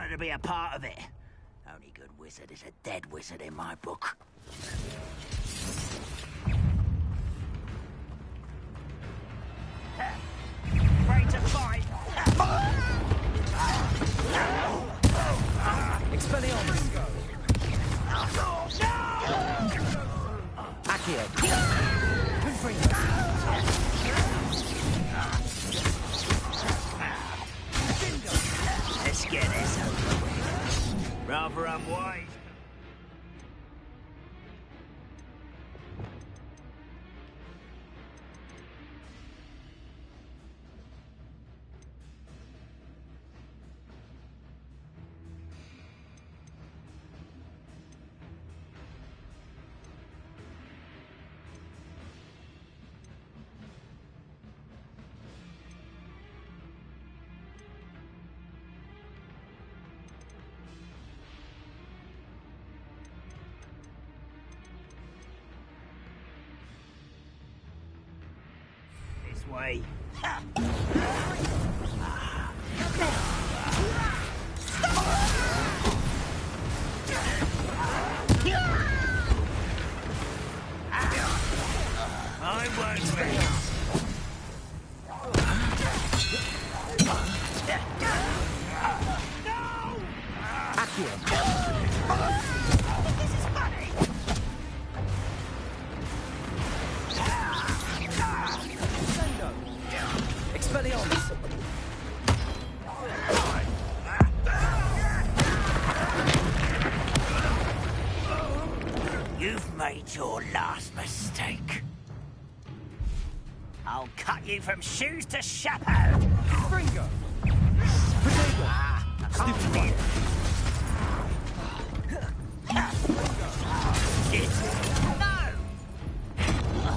Speaker 7: to be a part of it. Only good wizard is a dead wizard in my book. Ready to fight.
Speaker 1: Expelliarmus! Accio!
Speaker 7: Let's get this over with. Rather unwise. Way. I won't rest. This is funny.
Speaker 1: Expelliarmus!
Speaker 7: You've made your last mistake. I'll cut you from shoes to chapeau.
Speaker 8: Fringo!
Speaker 1: Stupid.
Speaker 7: No!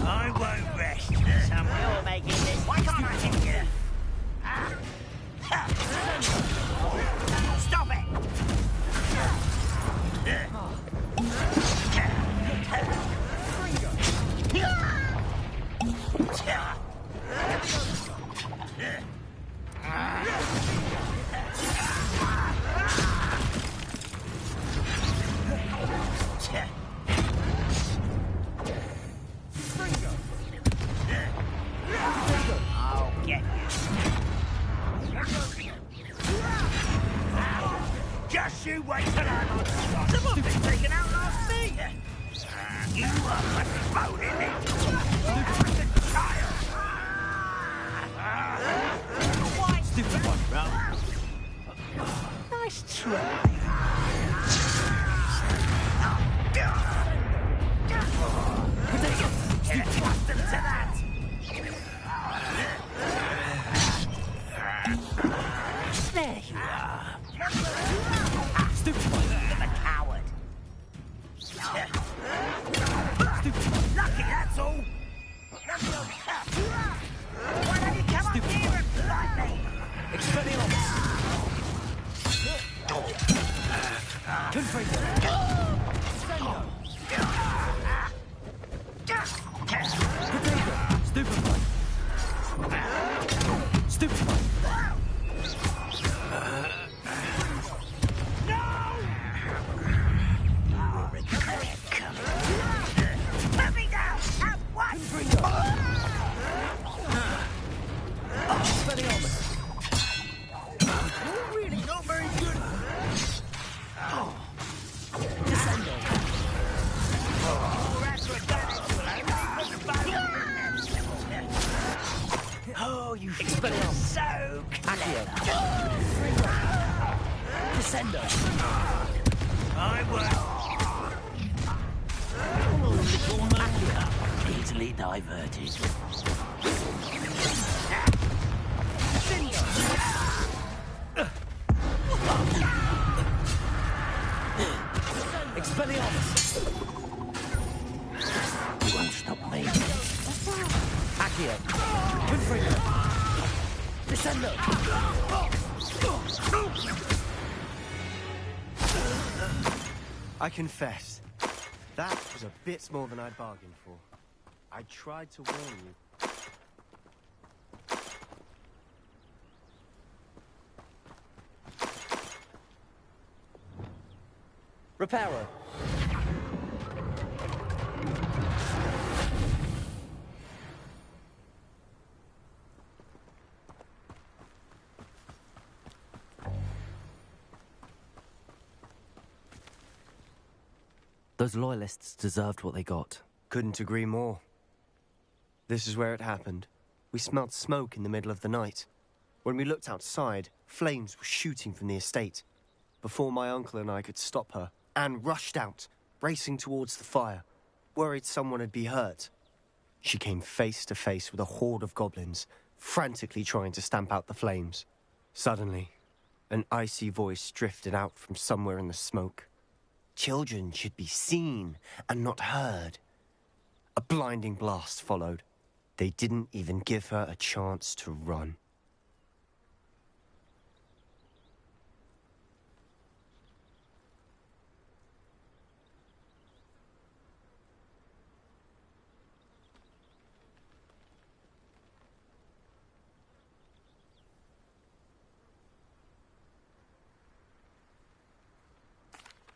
Speaker 7: I won't rest. Some you're making this. Why can't I hit you? Stop it! I'll get you. Just you wait till I'm on spot. Someone's been taken out last me. You are but bone in it. The child. Why? Stupid one, bro. Nice try. Get accustomed to that. There you are. Stupid one. I'm a coward. Lucky, that's all. Why don't you come up here and fight me?
Speaker 1: Expelliarmus! Stupid one! Stupid one!
Speaker 7: Put me down at once!
Speaker 1: Expelliarmus!
Speaker 7: You're really not very good.
Speaker 1: Descendo!
Speaker 7: Oh, you
Speaker 1: Expelliarmus!
Speaker 7: so
Speaker 1: Accio! Descendo!
Speaker 7: I will. Easily diverted.
Speaker 1: Expelliarmus!
Speaker 7: You won't stop me.
Speaker 1: Accio! Confringo! Descendo!
Speaker 13: I confess, that was a bit more than I bargained for. I tried to warn you.
Speaker 1: Reparo. Those loyalists deserved what they got.
Speaker 13: Couldn't agree more. This is where it happened. We smelled smoke in the middle of the night. When we looked outside, flames were shooting from the estate. Before my uncle and I could stop her, Anne rushed out, racing towards the fire, worried someone had been hurt. She came face to face with a horde of goblins, frantically trying to stamp out the flames. Suddenly, an icy voice drifted out from somewhere in the smoke. Children should be seen and not heard. A blinding blast followed. They didn't even give her a chance to run.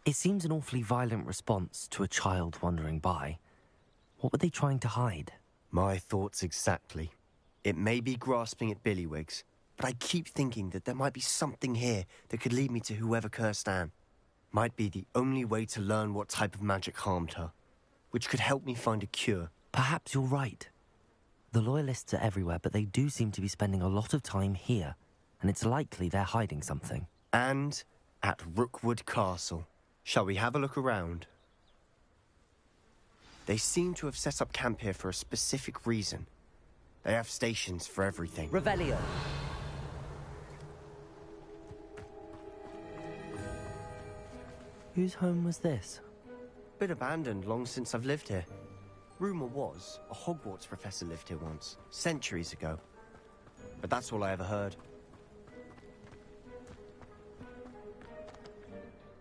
Speaker 1: It seems an awfully violent response to a child wandering by. What were they trying to hide?
Speaker 13: My thoughts exactly. It may be grasping at Billywigs, but I keep thinking that there might be something here that could lead me to whoever cursed Anne. Might be the only way to learn what type of magic harmed her, which could help me find a cure.
Speaker 1: Perhaps you're right. The Loyalists are everywhere, but they do seem to be spending a lot of time here, and it's likely they're hiding something.
Speaker 13: And at Rookwood Castle. Shall we have a look around? They seem to have set up camp here for a specific reason. They have stations for everything.
Speaker 1: Revelio. Whose home was this?
Speaker 13: Been abandoned long since I've lived here. Rumour was a Hogwarts professor lived here once, centuries ago. But that's all I ever heard.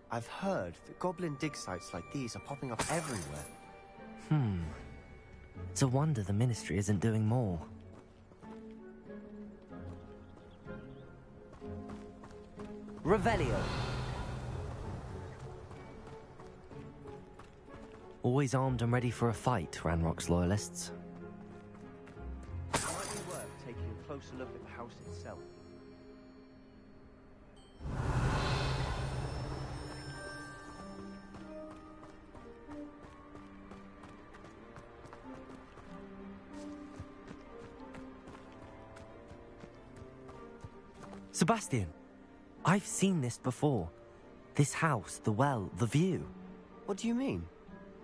Speaker 13: I've heard that goblin dig sites like these are popping up everywhere.
Speaker 1: It's a wonder the Ministry isn't doing more. Revelio. Always armed and ready for a fight, Ranrock's Loyalists.
Speaker 13: It might be worth taking a closer look at the house itself.
Speaker 1: Sebastian, I've seen this before. This house, the well, the view.
Speaker 13: What do you mean?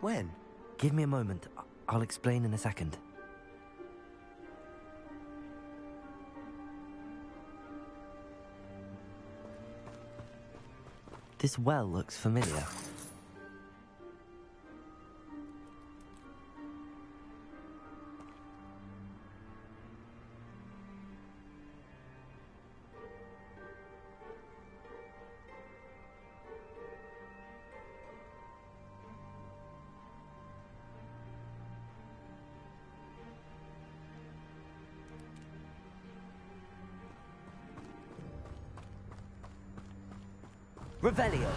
Speaker 13: When?
Speaker 1: Give me a moment. I'll explain in a second. This well looks familiar. Revelio.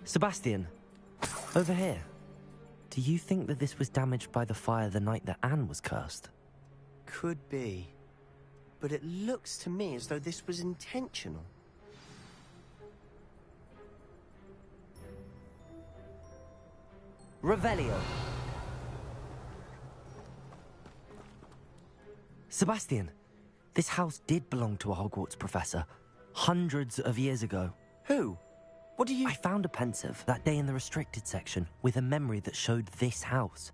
Speaker 1: Sebastian, over here. Do you think that this was damaged by the fire the night that Anne was cursed?
Speaker 13: Could be. But it looks to me as though this was intentional.
Speaker 1: Revelio. Sebastian, this house did belong to a Hogwarts professor, hundreds of years ago.
Speaker 13: Who? What do you...
Speaker 1: I found a pensive that day in the restricted section with a memory that showed this house.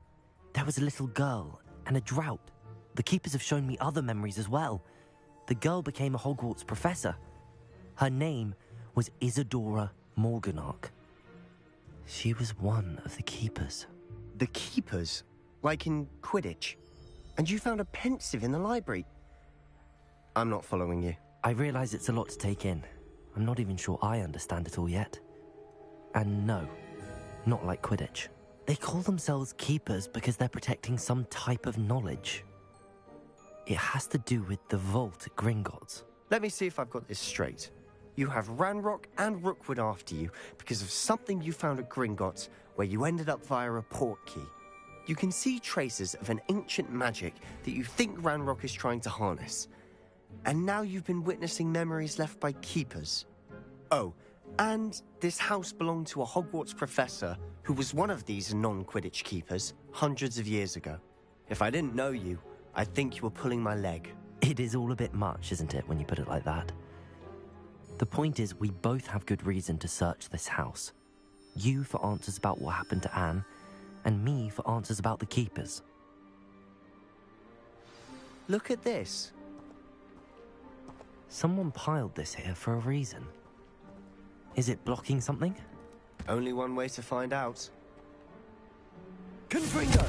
Speaker 1: There was a little girl and a drought. The keepers have shown me other memories as well. The girl became a Hogwarts professor. Her name was Isadora Morganach. She was one of the keepers.
Speaker 13: The keepers? Like in Quidditch? And you found a pensive in the library? I'm not following you.
Speaker 1: I realize it's a lot to take in. I'm not even sure I understand it all yet. And no, not like Quidditch. They call themselves keepers because they're protecting some type of knowledge. It has to do with the vault at Gringotts.
Speaker 13: Let me see if I've got this straight. You have Ranrock and Rookwood after you because of something you found at Gringotts where you ended up via a portkey. You can see traces of an ancient magic that you think Ranrock is trying to harness. And now you've been witnessing memories left by keepers. Oh, and this house belonged to a Hogwarts professor who was one of these non-Quidditch keepers hundreds of years ago. If I didn't know you, I'd think you were pulling my leg.
Speaker 1: It is all a bit much, isn't it, when you put it like that? The point is, we both have good reason to search this house. You for answers about what happened to Anne, and me for answers about the keepers.
Speaker 13: Look at this.
Speaker 1: Someone piled this here for a reason. Is it blocking something?
Speaker 13: Only one way to find out. Confringo!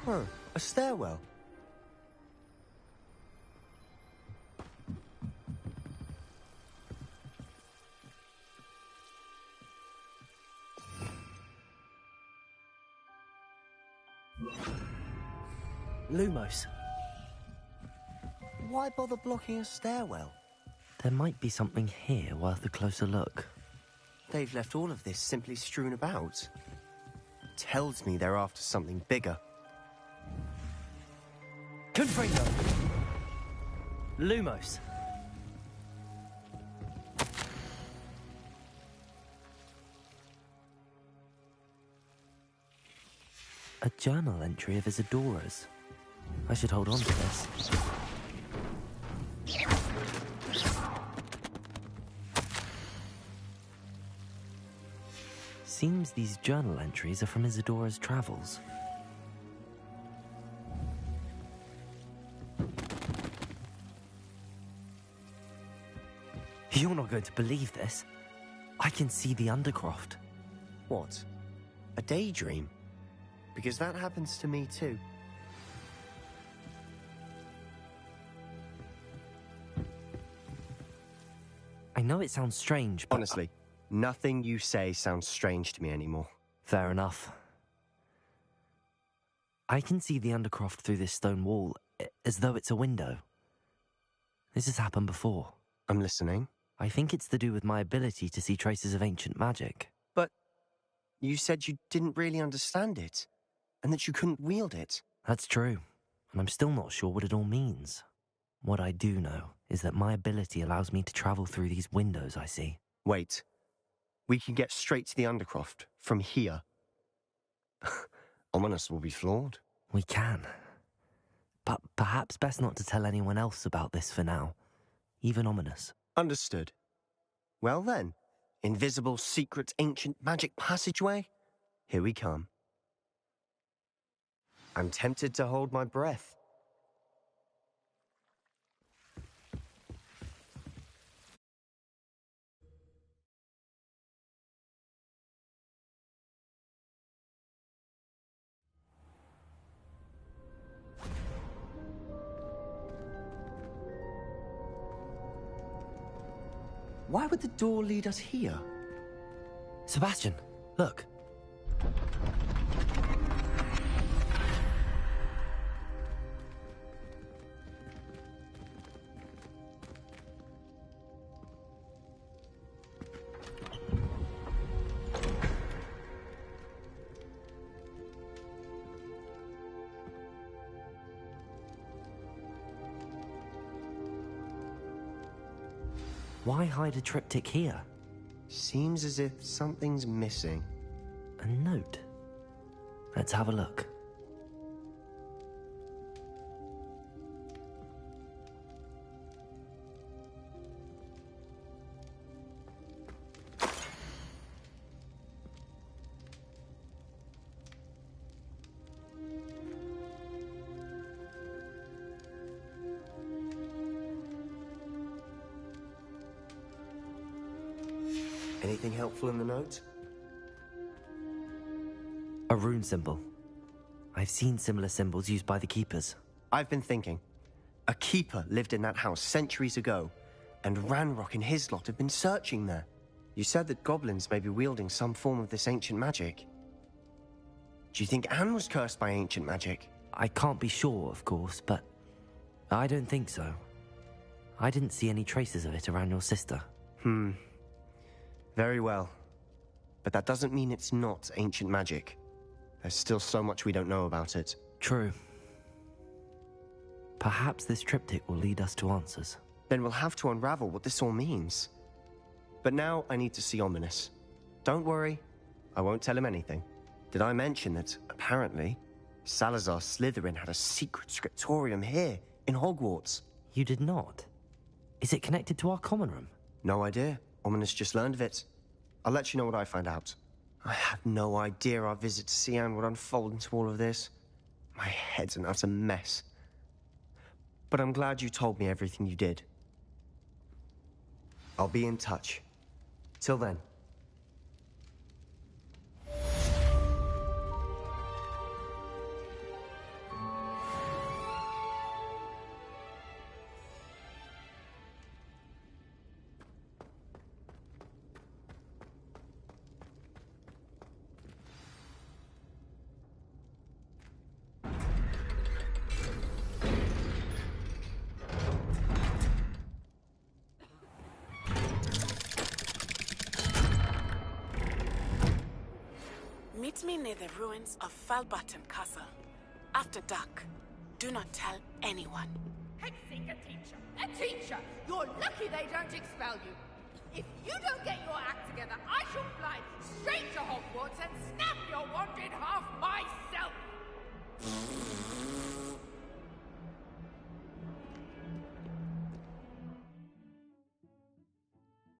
Speaker 13: Huh, a stairwell.
Speaker 1: Lumos.
Speaker 13: Why bother blocking a stairwell?
Speaker 1: There might be something here worth a closer look.
Speaker 13: They've left all of this simply strewn about. Tells me they're after something bigger.
Speaker 1: Confringo. Lumos. A journal entry of Isadora's. I should hold on to this. Seems these journal entries are from Isadora's travels. You're not going to believe this. I can see the Undercroft.
Speaker 13: What? A daydream? Because that happens to me too.
Speaker 1: I know it sounds strange, but...
Speaker 13: Honestly, nothing you say sounds strange to me anymore.
Speaker 1: Fair enough. I can see the Undercroft through this stone wall, as though it's a window. This has happened before.
Speaker 13: I'm listening.
Speaker 1: I think it's to do with my ability to see traces of ancient magic.
Speaker 13: But you said you didn't really understand it, and that you couldn't wield it.
Speaker 1: That's true, and I'm still not sure what it all means. What I do know is that my ability allows me to travel through these windows I see.
Speaker 13: Wait. We can get straight to the Undercroft from here. Ominous will be flawed.
Speaker 1: We can. But perhaps best not to tell anyone else about this for now. Even Ominous.
Speaker 13: Understood. Well then, invisible, secret, ancient magic passageway? Here we come. I'm tempted to hold my breath. Why would the door lead us here?
Speaker 1: Sebastian, look. Why hide a triptych here?
Speaker 13: Seems as if something's missing.
Speaker 1: A note. Let's have a look.
Speaker 13: Anything helpful in the note?
Speaker 1: A rune symbol. I've seen similar symbols used by the Keepers.
Speaker 13: I've been thinking. A Keeper lived in that house centuries ago, and Ranrock and his lot have been searching there. You said that goblins may be wielding some form of this ancient magic. Do you think Anne was cursed by ancient magic?
Speaker 1: I can't be sure, of course, but I don't think so. I didn't see any traces of it around your sister.
Speaker 13: Very well. But that doesn't mean it's not ancient magic. There's still so much we don't know about it.
Speaker 1: True. Perhaps this triptych will lead us to answers.
Speaker 13: Then we'll have to unravel what this all means. But now I need to see Ominous. Don't worry, I won't tell him anything. Did I mention that, apparently, Salazar Slytherin had a secret scriptorium here, in Hogwarts?
Speaker 1: You did not? Is it connected to our common room?
Speaker 13: No idea. Ominous just learned of it. I'll let you know what I find out. I had no idea our visit to see Anne would unfold into all of this. My head's an utter mess. But I'm glad you told me everything you did. I'll be in touch. Till then.
Speaker 15: Meet me near the ruins of Falbutton Castle. After dark. Do not tell anyone.
Speaker 11: Head-seeker teacher! A teacher! You're lucky they don't expel you. If you don't get your act together, I shall fly straight to Hogwarts and snap your